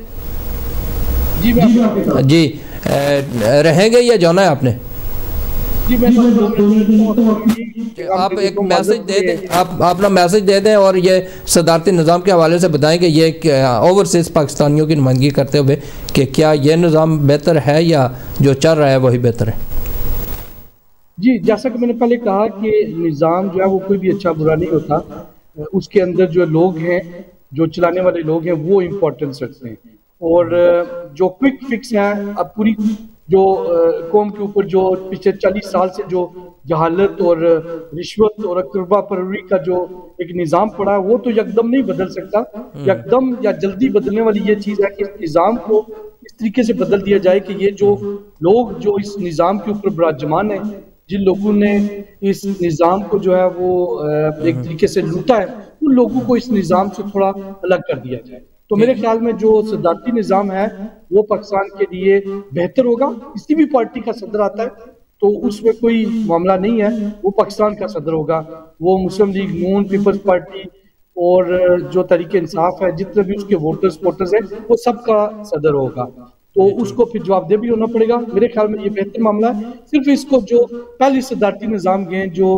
जी रहेंगे या जाना है आपने? आप एक मैसेज दे दें, आप अपना मैसेज दे दें और ये सदारती निज़ाम के हवाले से बताएं कि ये ओवरसीज़ पाकिस्तानियों की नुमाइंदगी करते हुए कि क्या ये निज़ाम बेहतर है या जो चल रहा है वही बेहतर है? जी, जैसा कि मैंने पहले कहा कि निज़ाम जो है वो कोई भी अच्छा बुरा नहीं होता, उसके अंदर जो लोग हैं, जो चलाने वाले लोग हैं वो इम्पोर्टेंस रखते हैं। और जो क्विक फिक्स है, अब पूरी जो कौम के ऊपर जो पिछले 40 साल से जो जहालत और रिश्वत और अकरबा परवरी का जो एक निज़ाम पड़ा है वो तो यकदम नहीं बदल सकता। यकदम या जल्दी बदलने वाली ये चीज़ है कि इस निज़ाम को इस तरीके से बदल दिया जाए कि ये जो लोग जो इस निज़ाम के ऊपर विराजमान है, जिन लोगों ने इस निज़ाम को जो है वो एक तरीके से लूटा है, उन लोगों को इस निज़ाम से थोड़ा अलग कर दिया जाए। तो मेरे ख्याल में जो सदारती निज़ाम है वो पाकिस्तान के लिए बेहतर होगा। किसी भी पार्टी का सदर आता है तो उसमें कोई मामला नहीं है, वो पाकिस्तान का सदर होगा, वो मुस्लिम लीग नून, पीपल्स पार्टी और जो तहरीक इंसाफ है, जितने भी उसके वोटर्स हैं वो सबका सदर होगा। तो उसको फिर जवाबदेह भी होना पड़ेगा। मेरे ख्याल में ये बेहतर मामला है। सिर्फ इसको जो पहले सदारती निज़ाम गए जो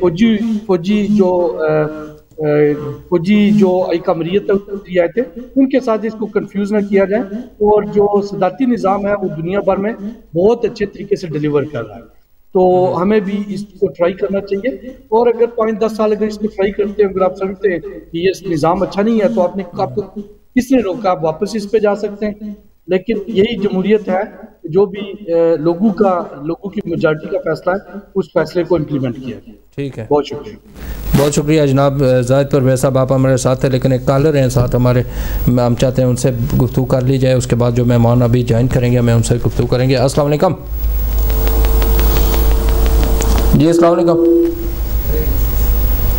फौजी जो अमरीत आए थे उनके साथ इसको कंफ्यूज ना किया जाए। और जो सदारती निज़ाम है वो दुनिया भर में बहुत अच्छे तरीके से डिलीवर कर रहा है, तो हमें भी इसको ट्राई करना चाहिए। और अगर 5-10 साल अगर इसको ट्राई करते हैं, अगर आप समझते हैं कि ये निज़ाम अच्छा नहीं है तो आपको किसने रोका, आप वापस इस पे जा सकते हैं। लेकिन यही जमहूरियत है, जो भी लोगों की मेजॉरिटी का फैसला है उस फैसले को इम्प्लीमेंट किया जाए। ठीक है, बहुत शुक्रिया। बहुत शुक्रिया जनाब जाहिद परवेज़ साहब, आप हमारे साथ हैं, लेकिन एक कॉलर हैं साथ हमारे, हम चाहते हैं उनसे गुफ्तगू कर ली जाए। उसके बाद जो मेहमान अभी ज्वाइन करेंगे हमें उनसे गुफ्तगू करेंगे। अस्सलाम वालेकुम जी। अस्सलाम वालेकुम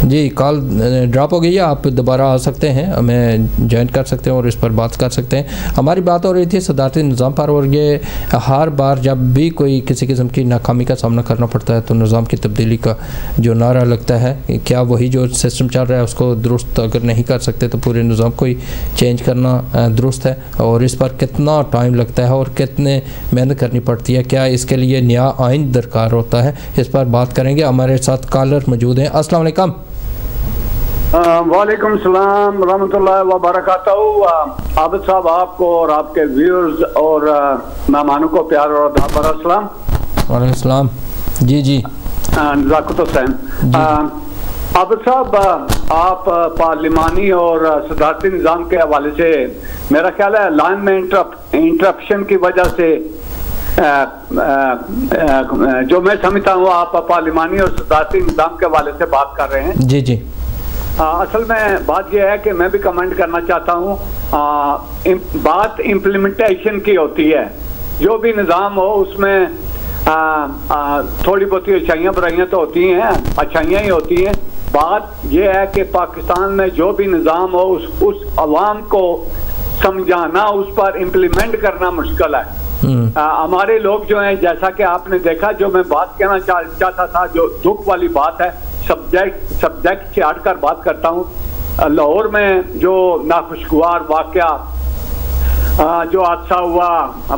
जी, कॉल ड्रॉप हो गई है, आप दोबारा आ सकते हैं, हमें ज्वाइन कर सकते हैं और इस पर बात कर सकते हैं। हमारी बात हो रही थी सदारती निज़ाम पर, और ये हर बार जब भी कोई किसी किस्म की नाकामी का सामना करना पड़ता है तो निज़ाम की तब्दीली का जो नारा लगता है, क्या वही जो सिस्टम चल रहा है उसको दुरुस्त अगर नहीं कर सकते तो पूरे निज़ाम को ही चेंज करना दुरुस्त है, और इस पर कितना टाइम लगता है और कितने मेहनत करनी पड़ती है, क्या इसके लिए नया आइन दरकार होता है, इस पर बात करेंगे। हमारे साथ कॉलर मौजूद हैं। अस्सलाम वालेकुम। वालेकुम सलाम रहमतुल्लाहि व बरकातहू। आबिद साहब, आपको और आपके व्यूअर्स और मेहमानों को प्यार और अदब अस्सलाम। वालेकुम सलाम। जी जी ज़ाकुत हुसैन। आबिद साहब, आप पार्लिमानी और सदारती निज़ाम के हवाले से मेरा ख्याल है लाइन में इंटरप्शन की वजह से जो मैं समझता हूँ आप पार्लिमानी और सदारती निज़ाम के हवाले से बात कर रहे हैं। जी जी। असल में बात यह है कि मैं भी कमेंट करना चाहता हूँ। बात इम्प्लीमेंटेशन की होती है। जो भी निज़ाम हो उसमें थोड़ी बहुत अच्छाइयाँ बुराइयाँ तो होती हैं, अच्छाइयाँ ही होती हैं। बात यह है कि पाकिस्तान में जो भी निज़ाम हो उस अवाम को समझाना, उस पर इम्प्लीमेंट करना मुश्किल है। हमारे लोग जो हैं, जैसा कि आपने देखा, जो मैं बात कहना चाहता था, जो दुख वाली बात है सब्जेक्ट से हटकर बात करता हूँ। लाहौर में जो नाखुशगवार वाकया जो हादसा हुआ,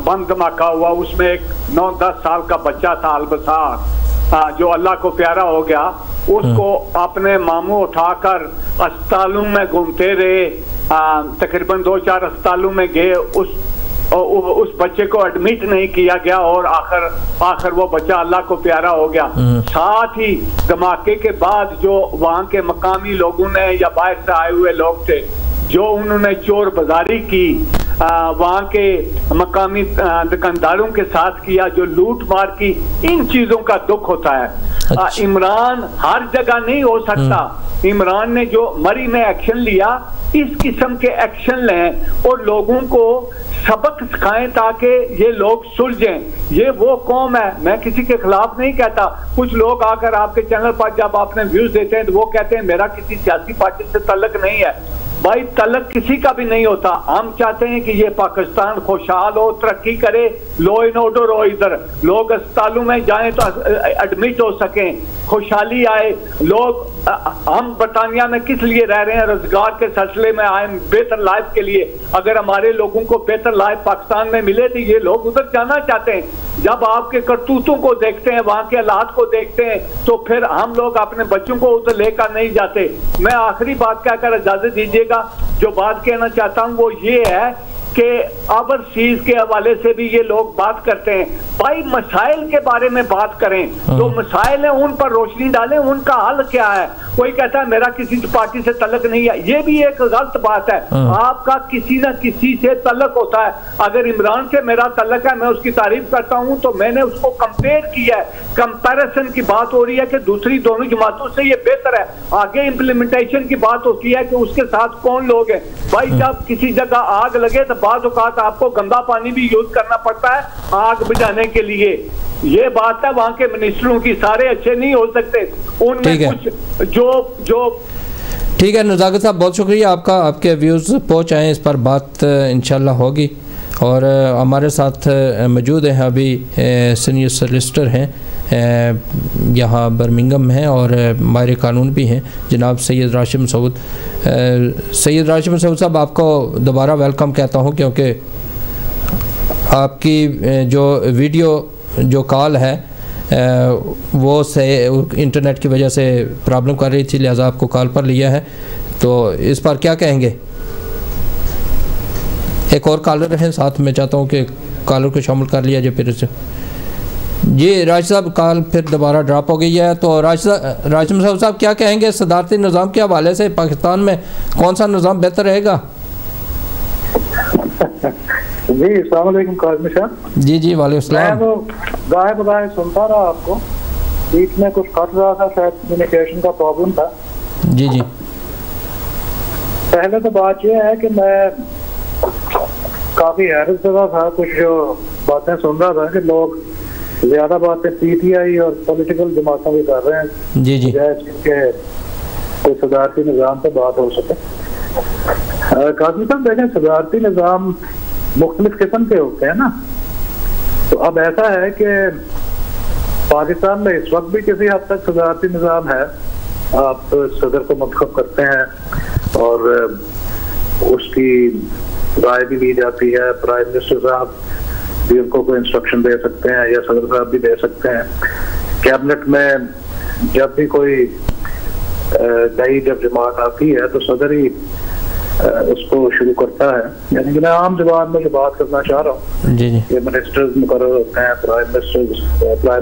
बम धमाका हुआ, उसमें एक 9-10 साल का बच्चा था अलबसार, जो अल्लाह को प्यारा हो गया, उसको अपने मामू उठाकर अस्पतालों में घूमते रहे, तकरीबन 2-4 अस्पतालों में गए, उस बच्चे को एडमिट नहीं किया गया और आखिर वो बच्चा अल्लाह को प्यारा हो गया। साथ ही धमाके के बाद जो वहाँ के मकामी लोगों ने या बाहर से आए हुए लोग थे, जो उन्होंने चोर बाजारी की, वहाँ के मकामी दुकानदारों के साथ किया, जो लूट मार की, इन चीजों का दुख होता है। अच्छा। इमरान हर जगह नहीं हो सकता। इमरान ने जो मरी में एक्शन लिया, इस किस्म के एक्शन लें और लोगों को सबक सिखाएं ताकि ये लोग सुलझें। ये वो कौम है, मैं किसी के खिलाफ नहीं कहता। कुछ लोग आकर आपके चैनल पर जब आपने व्यूज देते हैं तो वो कहते हैं मेरा किसी सियासी पार्टी से ताल्लुक नहीं है। भाई तलक किसी का भी नहीं होता। हम चाहते हैं कि ये पाकिस्तान खुशहाल हो, तरक्की करे, लॉ एंड ऑर्डर हो, इधर लोग अस्पतालों में जाएं तो एडमिट हो सकें, खुशहाली आए। लोग हम बरतानिया में किस लिए रह रहे हैं? रोजगार के सिलसिले में आए, बेहतर लाइफ के लिए। अगर हमारे लोगों को बेहतर लाइफ पाकिस्तान में मिले तो ये लोग उधर जाना चाहते हैं। जब आपके करतूतों को देखते हैं, वहाँ के हालात को देखते हैं, तो फिर हम लोग अपने बच्चों को उधर लेकर नहीं जाते। मैं आखिरी बात कहकर इजाजत दीजिएगा। जो बात कहना चाहता हूं वो ये है कि ओवरसीज के हवाले से भी ये लोग बात करते हैं। भाई मसाइल के बारे में बात करें, जो मसाइल हैं उन पर रोशनी डालें, उनका हल क्या है। कोई कहता है मेरा किसी पार्टी से तल्लक नहीं है, ये भी एक गलत बात है। आपका किसी न किसी से तल्लक होता है। अगर इमरान से मेरा तल्लक है, मैं उसकी तारीफ करता हूं, तो मैंने उसको कंपेयर किया है। कंपैरिजन की बात हो रही है कि दूसरी दोनों जमातों से ये बेहतर है। आगे इम्प्लीमेंटेशन की बात होती है कि उसके साथ कौन लोग हैं। भाई जब किसी जगह आग लगे तो बाद औकात आपको गंदा पानी भी यूज करना पड़ता है आग बुझाने के लिए। ये बात है वहाँ के मिनिस्टरों की, सारे अच्छे नहीं हो सकते, उनमें कुछ जो ठीक है। नज़ाकत साहब बहुत शुक्रिया आपका, आपके व्यूज़ पहुँच आए, इस पर बात इंशाल्लाह होगी। और हमारे साथ मौजूद हैं अभी सीनियर सॉलिसिटर हैं यहाँ बर्मिंघम में हैं और माहिर कानून भी हैं जनाब सैयद राशिद मसूद। सैयद राशिद मसूद साहब, आपको दोबारा वेलकम कहता हूँ, क्योंकि आपकी जो वीडियो जो कॉल है वो से इंटरनेट की वजह से प्रॉब्लम कर रही थी, लिहाजा आपको कॉल पर लिया है। तो इस पर क्या कहेंगे? एक और कॉलर हैं साथ में, चाहता हूँ कि कॉलर को शामिल कर लिया जाए फिर से। जी राशिद साहब, कॉल फिर दोबारा ड्रॉप हो गई है। तो राशिद साहब क्या कहेंगे सदारती निज़ाम के हवाले से? पाकिस्तान में कौन सा निज़ाम बेहतर रहेगा? जी अस्सलाम वालेकुम काज़मी साहब। जी वालेकुम सलाम। मैं तो गाहे बगाहे सुनता रहा, आपको बीच में कुछ कट रहा था, शायद कम्युनिकेशन का प्रॉब्लम था। जी पहले तो बात यह है कि मैं काफी हैरत ज़दा था, कुछ जो बातें सुन रहा था कि लोग ज्यादा बातें पीटीआई और पॉलिटिकल जमातों की कर रहे हैं। जी कोई सदारती निज़ाम पे बात हो सके। काज़मी साहब देखें, सदारती निज़ाम मुख्तलिफ किस्म के होते हैं ना। तो अब ऐसा है कि पाकिस्तान में इस वक्त भी किसी हद तक सदारती निज़ाम है। आप सदर को मुंतखब करते हैं और उसकी राय भी ली जाती है। प्राइम मिनिस्टर साहब भी उनको कोई इंस्ट्रक्शन दे सकते हैं या सदर साहब भी दे सकते हैं। कैबिनेट में जब भी कोई नई जब जमात आती है तो सदर ही उसको शुरू करता है। यानी कि मैं आम जबान में जो बात करना चाह रहा हूँ कि मिनिस्टर्स मुकर्रर होते हैं, प्राइम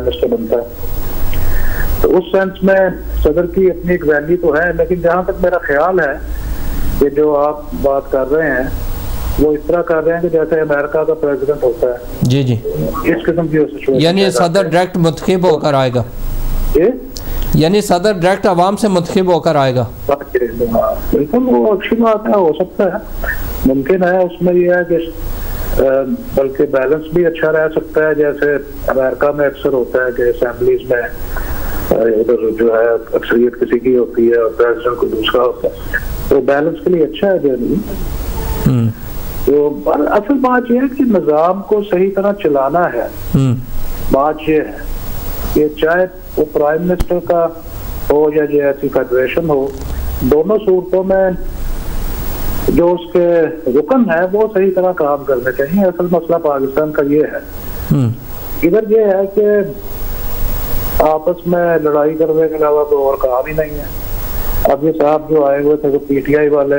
मिनिस्टर बनता है। तो उस सेंस में सदर की अपनी एक वैल्यू तो है, लेकिन जहाँ तक मेरा ख्याल है कि जो आप बात कर रहे हैं वो इस तरह कर रहे हैं कि जैसे अमेरिका का प्रेसिडेंट होता है। जी इस किस्म की सिचुएशन, यानी सदर डायरेक्ट मुंतखब होकर आएगा। यानी सदर डायरेक्ट आवाम से मुंतखब होकर आएगा। बिल्कुल, वो अच्छी बात है, हो सकता है, मुमकिन है। उसमें यह है कि बल्कि बैलेंस भी अच्छा रह सकता है। जैसे अमेरिका में अक्सर होता है कि असेंबलीज में उधर जो है अक्सरियत किसी की होती है और प्रेसिडेंट को दूसरा होता है, तो बैलेंस के लिए अच्छा है जनरली। तो असल बात यह है कि निज़ाम को सही तरह चलाना है। बात यह है कि चाहे वो प्राइम मिनिस्टर का हो या जो ऐसी फेडरेशन हो, दोनों सूरतों में जो उसके रुकन है वो सही तरह काम करने चाहिए। असल मसला पाकिस्तान का ये है, इधर ये है कि आपस में लड़ाई करने के अलावा कोई और काम ही नहीं है। अब ये साहब जो आए हुए थे वो PTI वाले,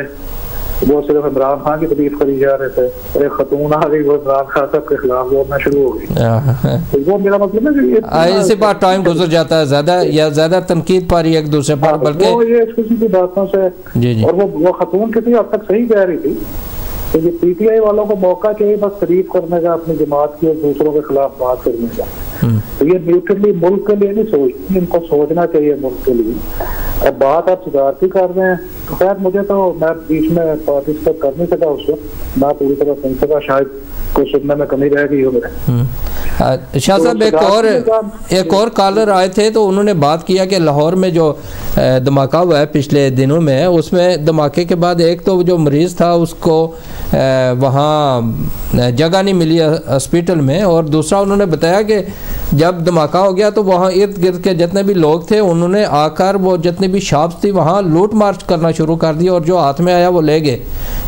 वो सिर्फ इमरान खान की तारीफ करी जा रहे थे, और एक खतून आ गई वो इमरान खान साहब के खिलाफ बोलना शुरू हो गई। तो वो मेरा मतलब है कि इसी बार टाइम गुजर जाता है ज्यादा तनकीद पर एक दूसरे पर, बल्कि वो ये किसी की बातों से जी जी। और वो खतून किसी हद तक सही कह रही थी। तो ये PTI वालों को मौका चाहिए बस तारीफ करने का, अपनी जमात की और दूसरों के खिलाफ बात करने का। तो ये न्यूट्रली मुल्क के लिए नहीं सोचती, इनको सोचना चाहिए मुल्क के लिए। अब बात आप सुधारती कर रहे हैं तो खैर मुझे तो, मैं बीच में पार्टिसिपेट कर नहीं सका उस वक्त, ना पूरी तरह सुन सका, शायद कुछ सुनने में कमी रह गई हो मेरे। शाह साहब एक और कॉलर आए थे तो उन्होंने बात किया कि लाहौर में जो धमाका हुआ है पिछले दिनों में, उसमें धमाके के बाद एक तो जो मरीज़ था उसको वहाँ जगह नहीं मिली हॉस्पिटल में, और दूसरा उन्होंने बताया कि जब धमाका हो गया तो वहाँ इर्द गिर्द के जितने भी लोग थे उन्होंने आकर वो जितनी भी शॉप्स थी वहाँ लूट मार करना शुरू कर दी, और जो हाथ में आया वो ले गए।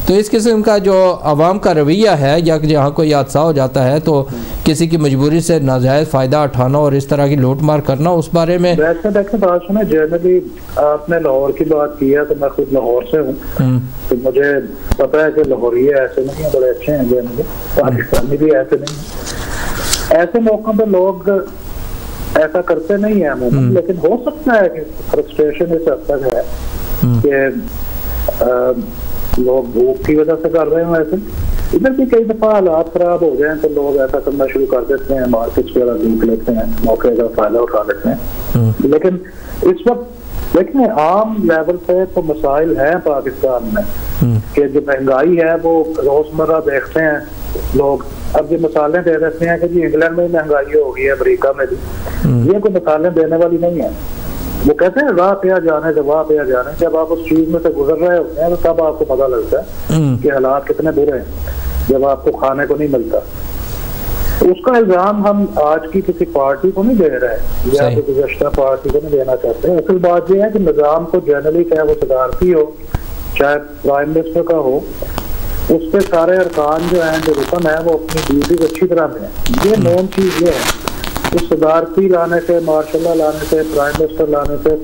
तो इस किस्म का जो आवाम का रवैया है, या जहाँ कोई हादसा हो जाता है तो किसी की मजबूरी से नाजायज़ फ़ायदा उठाना और इस तरह की लूट मार करना, उस बारे में वैसे बात सुने, जनरली आपने लाहौर की बात की है तो मैं खुद लाहौर से हूँ, तो मुझे पता है कि लाहौरी ऐसे नहीं है, बड़े अच्छे हैं जनरली, पाकिस्तानी भी ऐसे नहीं है। ऐसे मौकों पर लोग ऐसा करते नहीं है अमूमन, लेकिन हो सकता है कि फ्रस्ट्रेशन इस हद तक है कि लोग भूख की वजह से कर रहे हैं। ऐसे इधर भी कई दफा हालात खराब हो जाए तो लोग ऐसा करना शुरू कर देते हैं, मार्केट वगैरह लूट लेते हैं, मौके का फायदा उठा लेते हैं। लेकिन इस वक्त देखिए आम लेवल पे तो मसाइल हैं पाकिस्तान में कि जो महंगाई है वो रोजमर्रा देखते हैं लोग। अब ये मिसालें दे देते हैं कि जी इंग्लैंड में महंगाई हो गई है, अमेरिका में भी, ये कोई मिसालें देने वाली नहीं है। वो कहते हैं राह पे आ जाने से वाह पे आ जाने, जब आप उस चीज में से गुजर रहे होते हैं तो तब आपको पता लगता है कि हालात कितने बुरे हैं, जब आपको खाने को नहीं मिलता। तो उसका इल्जाम हम आज की किसी पार्टी को नहीं दे रहे या तो गुज़श्ता पार्टी को नहीं देना चाहते। असल बात यह है कि निज़ाम को जनरली, चाहे वो सदारती हो चाहे प्राइम मिनिस्टर का हो, उस पे सारे अरकान जो हैं, जो रुकन है, वो अपनी ड्यूटी अच्छी तरह में। ये मेन चीज ये है कि सदारती लाने से, मार्शल लाने से, प्राइम मिनिस्टर लाने से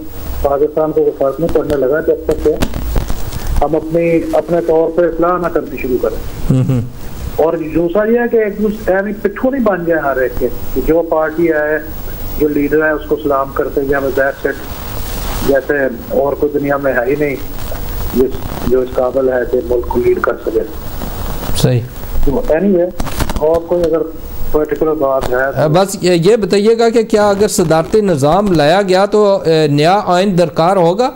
पाकिस्तान को फर्क नहीं पड़ने लगा जब तक कि हम अपने तौर पर इस्लाह न करनी शुरू करें। और दूसरा ये है कि एक दूसरे पिट्ठू नहीं बन जाए हर एक के, जो पार्टी है, जो लीडर है, उसको सलाम करते जाए दैट्स इट, जैसे और कोई दुनिया में है ही नहीं जो इस काबिल है कि मुल्क को लीड कर सके। सही। तो एनीवे, और कोई अगर पर्टिकुलर बात है बस ये बताइएगा कि क्या अगर सदारती निज़ाम लाया गया तो नया आइन दरकार होगा?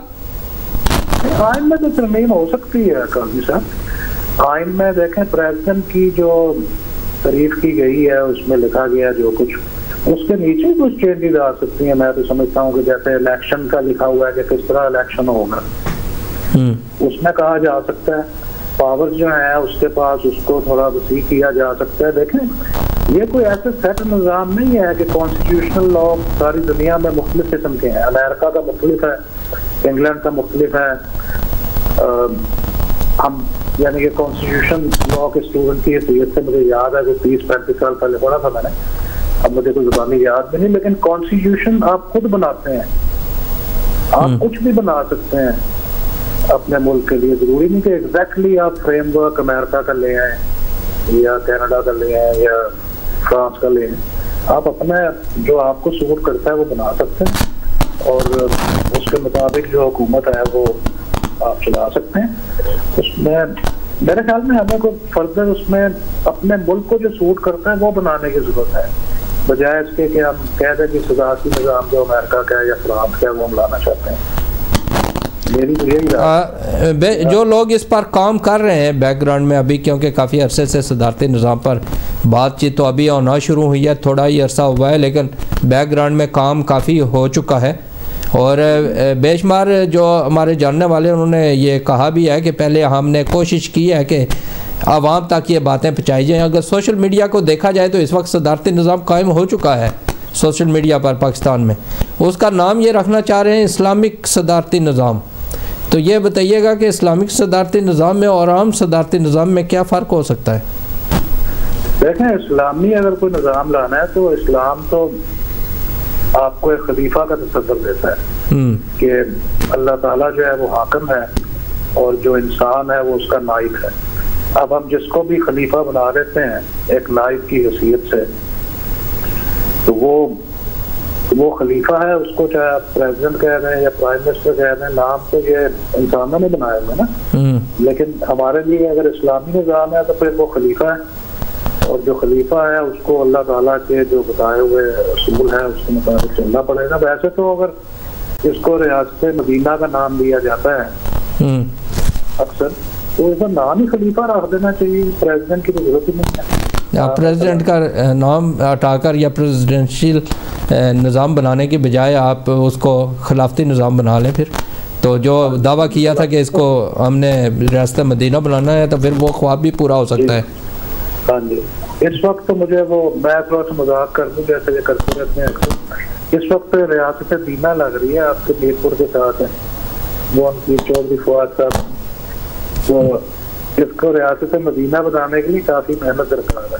आइन में तो तरमीम हो सकती है काजी साहब। आइन में देखें प्रेसिडेंट की जो तारीफ की गई है उसमें लिखा गया जो कुछ, उसके नीचे कुछ चेंजेस आ सकती हैं। मैं तो समझता हूँ कि जैसे इलेक्शन का लिखा हुआ है कि किस तरह इलेक्शन होगा, उसमें कहा जा सकता है। पावर्स जो है उसके पास, उसको थोड़ा वसी किया जा सकता है। देखें ये कोई ऐसे सेट निज़ाम नहीं है कि कॉन्स्टिट्यूशनल लॉ सारी दुनिया में मुख्तलिफ किस्म के हैं। अमेरिका का मुख्तलिफ है, इंग्लैंड का मुख्तलिफ है। हम यानी कि कॉन्स्टिट्यूशन लॉ के स्टूडेंट की हैसियत से मुझे याद है कि 30-35 साल पहले पढ़ा था मैंने, अब मुझे कोई ज़बानी याद भी नहीं। लेकिन कॉन्स्टिट्यूशन आप खुद बनाते हैं, आप कुछ भी बना सकते हैं अपने मुल्क के लिए। जरूरी नहीं कि एग्जैक्टली आप फ्रेमवर्क अमेरिका का ले आए या कनाडा का ले आए या फ्रांस का ले आए। आप अपने जो आपको सूट करता है वो बना सकते हैं और उसके मुताबिक जो हुकूमत है वो आप चला सकते हैं। उसमें मेरे ख्याल में हमें को फर्दर उसमें अपने मुल्क को जो सूट करता है वो बनाने की जरूरत है, बजाय इसके कि हम कह दें कि सदारती निज़ाम जो अमेरिका का है या फ्रांस का है वो हम लाना चाहते हैं। जो लोग इस पर काम कर रहे हैं बैकग्राउंड में अभी, क्योंकि काफ़ी अरसे से सदारती निज़ाम पर बातचीत तो अभी होना शुरू हुई है, थोड़ा ही अरसा हुआ है, लेकिन बैकग्राउंड में काम काफ़ी हो चुका है। और बेशुमार जो हमारे जानने वाले उन्होंने ये कहा भी है कि पहले हमने कोशिश की है कि आवाम तक ये बातें पहुँचाई जाएँ। अगर सोशल मीडिया को देखा जाए तो इस वक्त सदारती निज़ाम कायम हो चुका है, सोशल मीडिया पर पाकिस्तान में, उसका नाम ये रखना चाह रहे हैं इस्लामिक सदारती निज़ाम। तो ये बताइएगा कि इस्लामिक सदारती निज़ाम में और आम सदारती निज़ाम में क्या फ़र्क हो सकता है? देखें, इस्लामी अगर कोई निज़ाम लाना है तो इस्लाम तो आपको एक खलीफा का तसव्वुर देता है कि अल्लाह ताला जो है वो हाकिम है और जो इंसान है वो उसका नाइब है। अब हम जिसको भी खलीफा बना देते हैं एक नाइब की हैसियत से, तो वो खलीफा है, उसको चाहे आप प्रेसिडेंट कह रहे हैं या प्राइम मिनिस्टर कह रहे हैं, नाम तो ये इंसानों ने बनाया हुआ ना, लेकिन हमारे लिए अगर इस्लामी निज़ाम है तो फिर वो खलीफा है, और जो खलीफा है उसको अल्लाह ताला के जो बताए हुए रसूल है उसके मुताबिक चलना पड़ेगा। वैसे तो अगर इसको रियासत मदीना का नाम दिया जाता है अक्सर, तो इसका नाम ही खलीफा रख देना चाहिए, प्रेसिडेंट की जरूरत ही नहीं है। प्रेसिडेंट का नाम हटाकर या प्रेसिडेंशियल निज़ाम बनाने के बजाय आप उसको खिलाफती निज़ाम बना लें फिर, तो जो दावा किया था कि इसको हमने रियासत मदीना बनाना है तो फिर वो ख्वाब भी पूरा हो सकता है। हाँ जी, इस वक्त तो मुझे वो मैं थोड़ा सा मजाक कर दूं जैसे ये करते रहते हैं, इस वक्त रियासत मदीना लग रही है आपके मीरपुर के साथ है वो उनकी चौधरी फवाद साहब, तो इसको रियासत मदीना बनाने के लिए काफी मेहनत दरकार है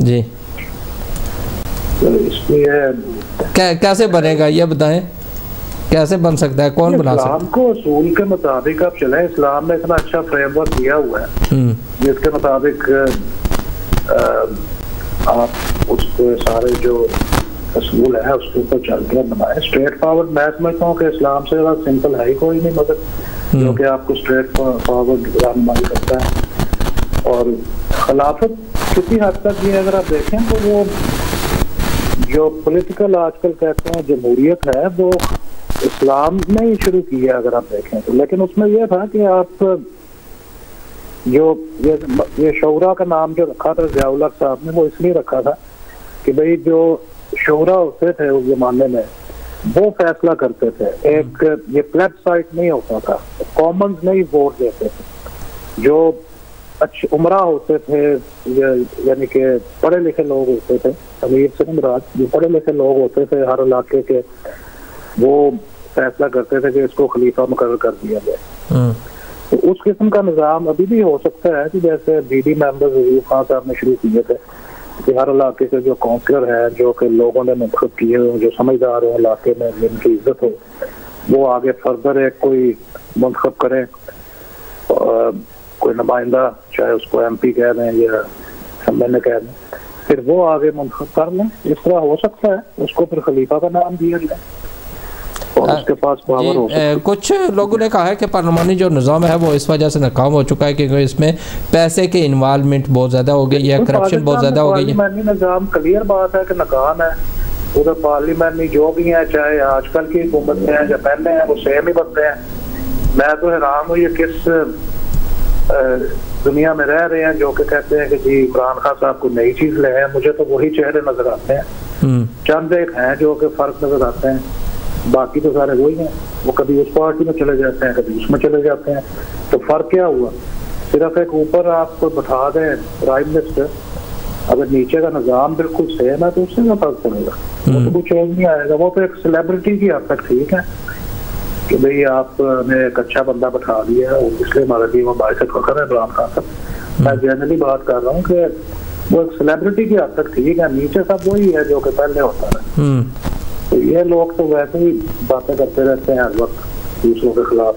जी। तो इसलिए कैसे बनेगा ये बताएं, कैसे बन सकता है, कौन बना सकता है? इस्लाम को असूल के मुताबिक आप चले, इस्लाम ने इतना अच्छा फ्रेमवर्क दिया हुआ है जिसके मुताबिक आप उसको सारे जो असूल है उसके ऊपर चल कर बनाए। स्ट्रेट फॉरवर्ड मैं समझता हूँ कि इस्लाम से ज़्यादा सिंपल है ही कोई नहीं, मगर जो कि आपको स्ट्रेट फॉरवर्ड रहनुमाई करता है। और खिलाफत किसी हद तक ये अगर आप देखें तो वो जो पॉलिटिकल आजकल कहते हैं जमहूरियत है वो इस्लाम ने ही शुरू की है अगर आप देखें तो, लेकिन उसमें यह था कि आप जो ये शौरा का नाम जो रखा था ज़िया-उल हक साहब ने, वो इसलिए रखा था कि भाई जो शौरा होते थे उस जमाने में वो फैसला करते थे, एक ये प्लेबसाइट नहीं होता था, कॉमन्स नहीं वोट देते थे, जो अच्छे उमरा होते थे यानी कि पढ़े लिखे लोग होते थे, अमीर से मुराद जो पढ़े लिखे लोग होते थे हर इलाके के, वो फैसला करते थे कि इसको खलीफा मुकर्रर कर दिया जाए। तो उस किस्म का निज़ाम अभी भी हो सकता है कि जैसे बीडी मेंबर्स अयूब खान साहब ने शुरू किए थे कि हर इलाके के जो काउंसलर हैं जो कि लोगों ने मुंतखब किए हो, जो समझदार हो इलाके में, जिनकी इज्जत हो, वो आगे फर्दर एक कोई मुंतखब करें, कोई नुमाइंदा, चाहे उसको MP कह दें या MLA कह दें, फिर वो आगे मुंतखब कर लें। इस तरह हो सकता है, उसको फिर खलीफा का नाम दिया जाए और उसके पास पावर हो सकता है। कुछ लोगों ने कहा है कि पार्लिमानी जो निज़ाम है वो इस वजह से नाकाम हो चुका है क्योंकि इसमें पैसे के इन्वॉल्वमेंट बहुत ज़्यादा हो गई है, करप्शन बहुत ज़्यादा हो गई है। पार्लिमानी निज़ाम क्लियर बात है कि नाकाम है, उधर पार्लियामेंट जो भी है, चाहे आजकल की हुकूमत में है या पहले हैं, वो सेम ही बनते हैं। मैं तो हैरान हूँ ये किस दुनिया में रह रहे हैं जो कि कहते हैं कि जी इमरान खान साहब को नई चीज ले हैं। मुझे तो वही चेहरे नजर आते हैं, चंद एक हैं जो कि फर्क नजर आते हैं, बाकी तो सारे वही हैं। वो कभी उस पार्टी में चले जाते हैं, कभी उसमें चले जाते हैं। तो फर्क क्या हुआ? सिर्फ एक ऊपर आपको बैठा दें प्राइम मिनिस्टर, अगर नीचे का निजाम बिल्कुल सेम है तो उससे क्या फर्क पड़ेगा? वो तो कुछ चेंज नहीं आएगा। वो तो एक सेलिब्रिटी की हद तक ठीक है कि भाई आपने एक अच्छा बंदा बैठा दिया है, इसलिए हमारे लिए वो बाइस फखर है इमरान खान साहब। मैं जनरली बात कर रहा हूँ कि वो एक सेलिब्रिटी की हद तक ठीक है, नीचे सब वही है जो कि पहले होता है। तो ये लोग तो वैसे ही बातें करते रहते हैं हर वक्त दूसरों के खिलाफ।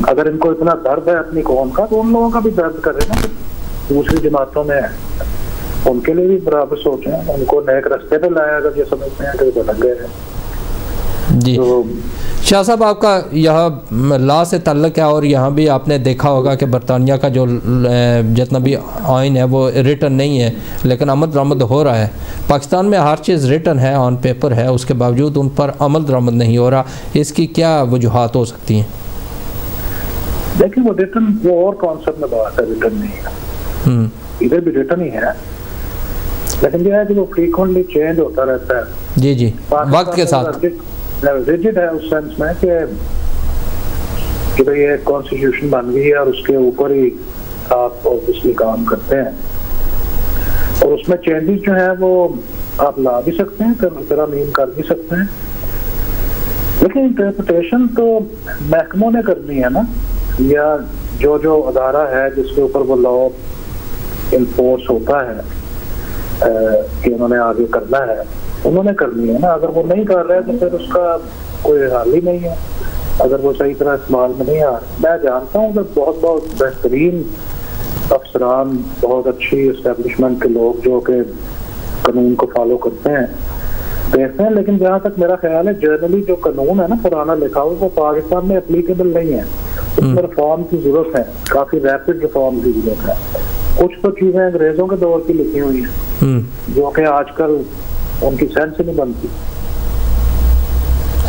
अगर इनको इतना दर्द है अपनी कौम का, तो उन लोगों का भी दर्द करे ना, दूसरी जमातों में है, उनके लिए भी बराबर सोचें, उनको नए रास्ते पे लाया अगर ये समझते हैं कि भटक गए हैं। जी तो शाह साहब, आपका यह लॉ से ताल्लुक़ है और यहाँ भी आपने देखा होगा कि बरतानिया का जो जितना भी आइन है वो रिटन नहीं है, लेकिन अमल दरामद हो रहा है। पाकिस्तान में हर चीज़ रिटन है, ऑन पेपर है, उसके बावजूद उन पर अमल दरामद नहीं हो रहा। इसकी क्या वजूहात हो सकती हैं? देखिए वो रिटर्न वो और कॉन्सेप्ट में बात है, रिटर्न नहीं है, इधर भी रिटर्न ही है, लेकिन जो है कि वो फ्रीक्वेंटली चेंज होता रहता है। जी जी, वक्त के साथ रिजिड है उस सेंस में कि भाई ये कॉन्स्टिट्यूशन बन गई है और उसके ऊपर ही आप ऑब्वियसली काम करते हैं, और उसमें चेंजेस जो है वो आप ला भी सकते हैं, तरमीम कर भी सकते हैं, लेकिन इंटरप्रिटेशन तो महकमों ने करनी है ना, या जो अदारा है जिसके ऊपर वो लॉ इन्फोर्स होता है कि उन्होंने आगे करना है, उन्होंने करनी है ना। अगर वो नहीं कर रहे तो फिर उसका कोई हाल ही नहीं है, अगर वो सही तरह इस्तेमाल में नहीं आ रहा। मैं जानता हूँ कि बहुत बेहतरीन अफसरान, बहुत अच्छी इस्टेब्लिशमेंट के लोग जो कि कानून को फॉलो करते हैं, देखते हैं, लेकिन जहाँ तक मेरा ख्याल है जनरली जो कानून है ना पुराना लिखा हुआ, वो पाकिस्तान में एप्लीकेबल नहीं है। उसमें रिफॉर्म की जरूरत है, काफी रैपिड रिफॉर्म की जरूरत है। कुछ तो चीजें अंग्रेजों के दौर की लिखी हुई हैं जो कि आजकल उनकी सेंस नहीं बनती।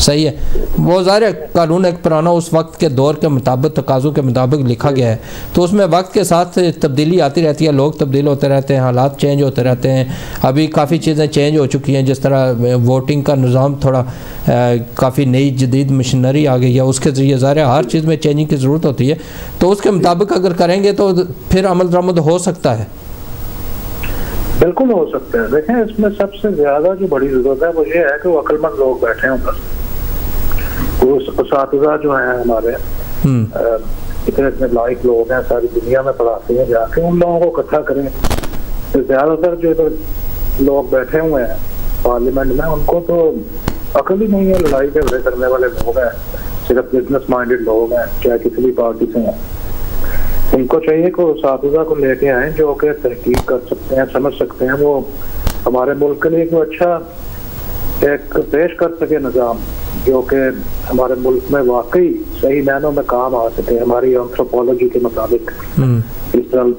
सही है, वो ज़ाहिर कानून एक पुराना उस वक्त के दौर के मुताबिक, तकाज़ों के मुताबिक लिखा गया है, तो उसमें वक्त के साथ तब्दीली आती रहती है, लोग तब्दील होते रहते हैं, हालात चेंज होते रहते हैं। अभी काफ़ी चीज़ें चेंज हो चुकी हैं, जिस तरह वोटिंग का निज़ाम थोड़ा काफ़ी नई जदीद मशीनरी आ गई है, उसके ज़रिए ज़ाहिर हर चीज़ में चेंजिंग की ज़रूरत होती है। तो उसके मुताबिक अगर करेंगे तो फिर अमल दरामद हो सकता है। बिल्कुल हो सकता है। देखें, इसमें सबसे ज्यादा जो बड़ी जरूरत है वो ये है कि वो अक्लमंद लोग बैठे हों, बस उस्ताद जो है हमारे इतने लायक लोग हैं, सारी दुनिया में पढ़ाते हैं, जाके उन लोगों को इकट्ठा करें। तो ज्यादातर जो इधर लोग बैठे हुए हैं पार्लियामेंट में, उनको तो अकल ही नहीं है, लड़ाई झगड़े करने वाले लोग हैं, सिर्फ बिजनेस माइंडेड लोग हैं, चाहे किसी भी पार्टी से हैं। उनको चाहिए कि उस्ताद को लेके आए जो कि तहकीक कर सकते हैं, समझ सकते हैं, वो हमारे मुल्क के लिए कोई अच्छा एक पेश कर सके निज़ाम जो कि हमारे मुल्क में वाकई सही मायनों में काम आ सके, हमारी एंथ्रोपोलॉजी के मुताबिक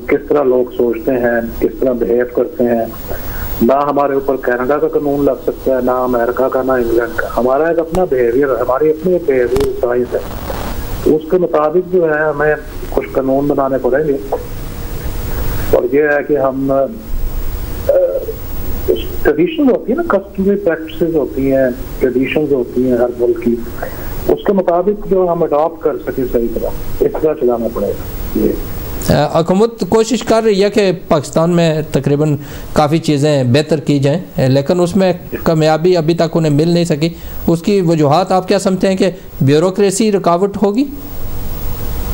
किस तरह लोग सोचते हैं, किस तरह बिहेव करते हैं। ना हमारे ऊपर कनाडा का कानून लग सकता है, ना अमेरिका का, ना इंग्लैंड का। हमारा एक अपना बिहेवियर है, हमारी अपनी एक बिहेवियर साइंस है, तो उसके मुताबिक जो है हमें कुछ कानून बनाने पड़ेंगे। और ये है कि हम ट्रेडिशन होती है ना, कस्टमरी प्रैक्टिसेस होती हैं, ट्रेडिशंस होती हैं हर मुल्क की, उसके मुताबिक जो हम अडॉप्ट कर सके सही तरह, इस तरह चलाना पड़ेगा। ये हुकूमत कोशिश कर रही है कि पाकिस्तान में तकरीबन काफ़ी चीज़ें बेहतर की जाएं, लेकिन उसमें कामयाबी अभी तक उन्हें मिल नहीं सकी। उसकी वजूहात आप क्या समझते हैं कि ब्यूरोक्रेसी रुकावट होगी?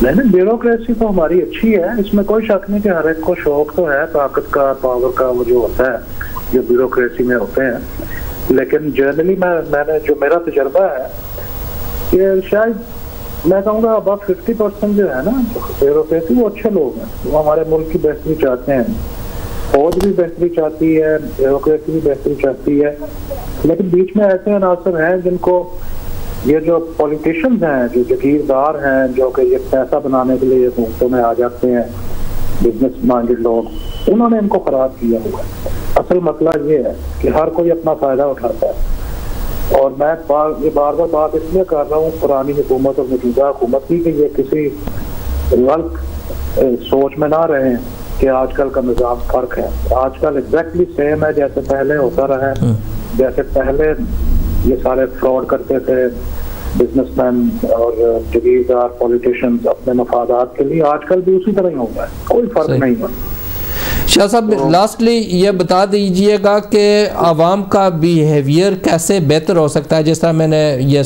नहीं, ब्यूरोक्रेसी तो हमारी अच्छी है, इसमें कोई शक नहीं कि हर एक को शौक तो है ताकत का, पावर का, वो जो होता है जो ब्यूरोक्रेसी में होते हैं। लेकिन जनरली मैंने जो मेरा तजर्बा है कि शायद मैं कहूँगा अब 50% जो है ना ब्यूरोक्रेसी, वो अच्छे लोग हैं, वो हमारे मुल्क की बेहतरी चाहते हैं, फौज भी बेहतरी चाहती है, ब्यूरोक्रेसी भी बेहतरी चाहती है। लेकिन बीच में ऐसे अनासर हैं जिनको ये जो पॉलिटिशियंस हैं, जो जागीरदार हैं, जो कि ये पैसा बनाने के लिए हुकूमतों में आ जाते हैं, बिजनेस माइंडेड लोग, उन्होंने इनको खराब किया हुआ है। असल मसला ये है कि हर कोई अपना फायदा उठाता है। और मैं ये बार बार बात इसलिए कर रहा हूँ पुरानी हुकूमत और मौजूदा हुकूमत की, कि ये किसी गलत सोच में ना रहे कि आजकल का निज़ाम फर्क है। आजकल एग्जैक्टली सेम है जैसे पहले होता रहा है। जैसे पहले ये सारे फ्रॉड करते थे बिजनेसमैन और जागीरदार पॉलिटिशियंस अपने मफादात के लिए, आजकल भी उसी तरह ही होगा, कोई फर्क नहीं है। शाह साहब, लास्टली ये बता दीजिएगा कि आवाम का बिहेवियर कैसे बेहतर हो सकता है? जिस तरह मैंने ये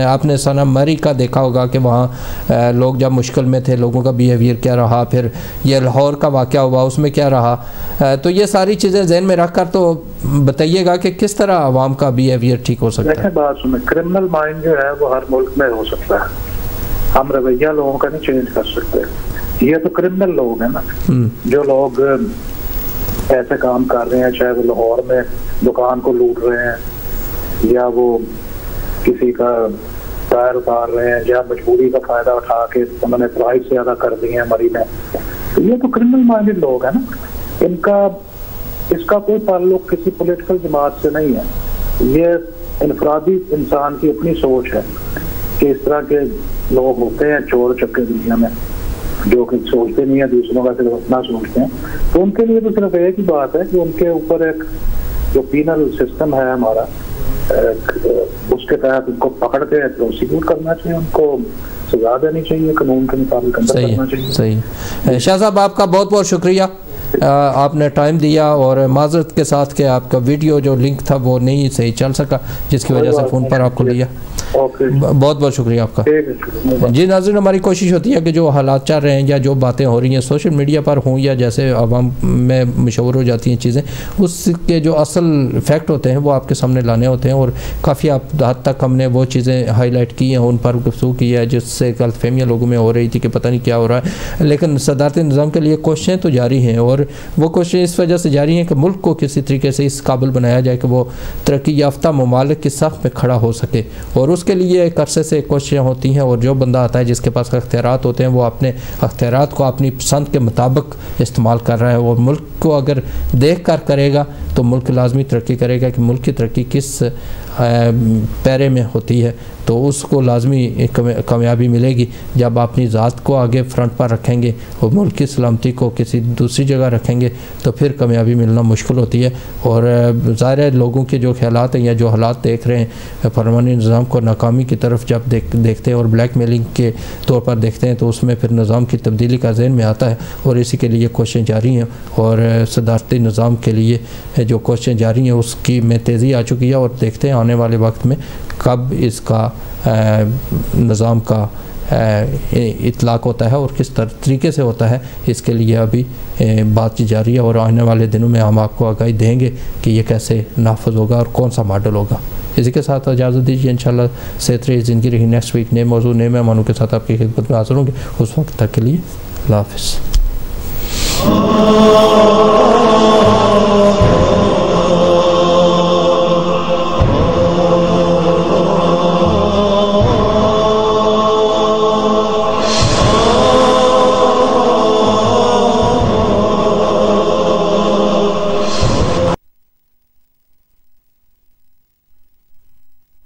आपने सना मरी का देखा होगा कि वहाँ लोग जब मुश्किल में थे, लोगों का बिहेवियर क्या रहा, फिर ये लाहौर का वाक़या हुआ उसमें क्या रहा, तो ये सारी चीज़ें जहन में रख कर तो बताइएगा कि किस तरह आवाम का बिहेवियर ठीक हो सकता है। बात सुनिए, क्रिमिनल माइंड जो है वो हर मुल्क में हो सकता है, हम रवैया लोगों का नहीं चेंज कर सकते। ये तो क्रिमिनल लोग हैं ना, जो लोग ऐसे काम कर रहे हैं, चाहे वो लाहौर में दुकान को लूट रहे हैं, या वो किसी का टायर उतार रहे हैं, या मजबूरी का फायदा उठा के उन्होंने प्राइस ज्यादा कर दी है मरी में, तो ये तो क्रिमिनल माइंडेड लोग हैं ना। इसका कोई ताल्लुक किसी पॉलिटिकल जमात से नहीं है। ये इनफरादी इंसान की अपनी सोच है कि इस तरह के लोग होते हैं चोर चक्के दुनिया में, जो कि सोचते नहीं है दूसरों का, सिर्फ अपना सोचते हैं। तो उनके लिए तो सिर्फ एक ही बात है कि उनके ऊपर एक जो पीनल सिस्टम है हमारा, उसके तहत उनको पकड़ के प्रोसिक्यूट करना चाहिए, उनको सजा देनी चाहिए, कानून के मुताबिक अंदर करना चाहिए। सही। शाह साहब, आपका बहुत बहुत शुक्रिया। आपने टाइम दिया और माजरत के साथ के आपका वीडियो जो लिंक था वो नहीं सही चल सका, जिसकी वजह से फ़ोन पर आपको लिया। बहुत बहुत शुक्रिया आपका। जी नाज़रीन, हमारी कोशिश होती है कि जो हालात चल रहे हैं या जो बातें हो रही हैं सोशल मीडिया पर हों या जैसे आवाम में मशहूर हो जाती हैं चीज़ें, उसके जो असल फैक्ट होते हैं वो आपके सामने लाने होते हैं। और काफ़ी हद तक हमने वो चीज़ें हाईलाइट की हैं, उन पर गुफ्तगू की है जिससे गलतफहमियाँ लोगों में हो रही थी कि पता नहीं क्या हो रहा है। लेकिन सदारती निज़ाम के लिए कोशिशें तो जारी हैं, और वो कोशिशें इस वजह से जारी हैं कि मुल्क को किसी तरीके से इस काबिल बनाया जाए कि वो तरक्की याफ्ता ममालिक की सफ़ में खड़ा हो सके। और उसके लिए एक अरसे से कोशिशें होती हैं, और जो बंदा आता है जिसके पास अख्तियारात होते हैं वो अपने अख्तियारात को अपनी पसंद के मुताबिक इस्तेमाल कर रहा है। और मुल्क को अगर देख कर करेगा तो मुल्क लाजमी तरक्की करेगा। कि मुल्क की तरक्की किस पैरे में होती है तो उसको लाजमी कामयाबी मिलेगी जब अपनी ज़ात को आगे फ्रंट पर रखेंगे और मुल्क की सलामती को किसी दूसरी जगह रखेंगे तो फिर कामयाबी मिलना मुश्किल होती है। और ज़ाहिर है लोगों के जो ख्यालात हैं या जो हालात देख रहे हैं फरमानी निज़ाम को नाकामी की तरफ जब देखते हैं और ब्लैक मेलिंग के तौर पर देखते हैं तो उसमें फिर निज़ाम की तब्दीली का ज़हन में आता है। और इसी के लिए कोशिशें जारी हैं, और सदारती निज़ाम के लिए जो कोशिशें जारी हैं उसकी में तेज़ी आ चुकी है। और देखते हैं आने वाले वक्त में कब इसका निज़ाम का इतलाक़ होता है और किस तरीके से होता है, इसके लिए अभी बातचीत जारी है। और आने वाले दिनों में हम आपको आगाही देंगे कि ये कैसे नाफज होगा और कौन सा मॉडल होगा। इसी के साथ इजाज़त दीजिए, इंशाल्लाह सेहत रही ज़िंदगी रही। नेक्स्ट वीक नए मौजूद नए मेहमानों के साथ आपकी खिदमत में हाज़िर होंगे। उस वक्त तक के लिए अल्लाह हाफ़िज़।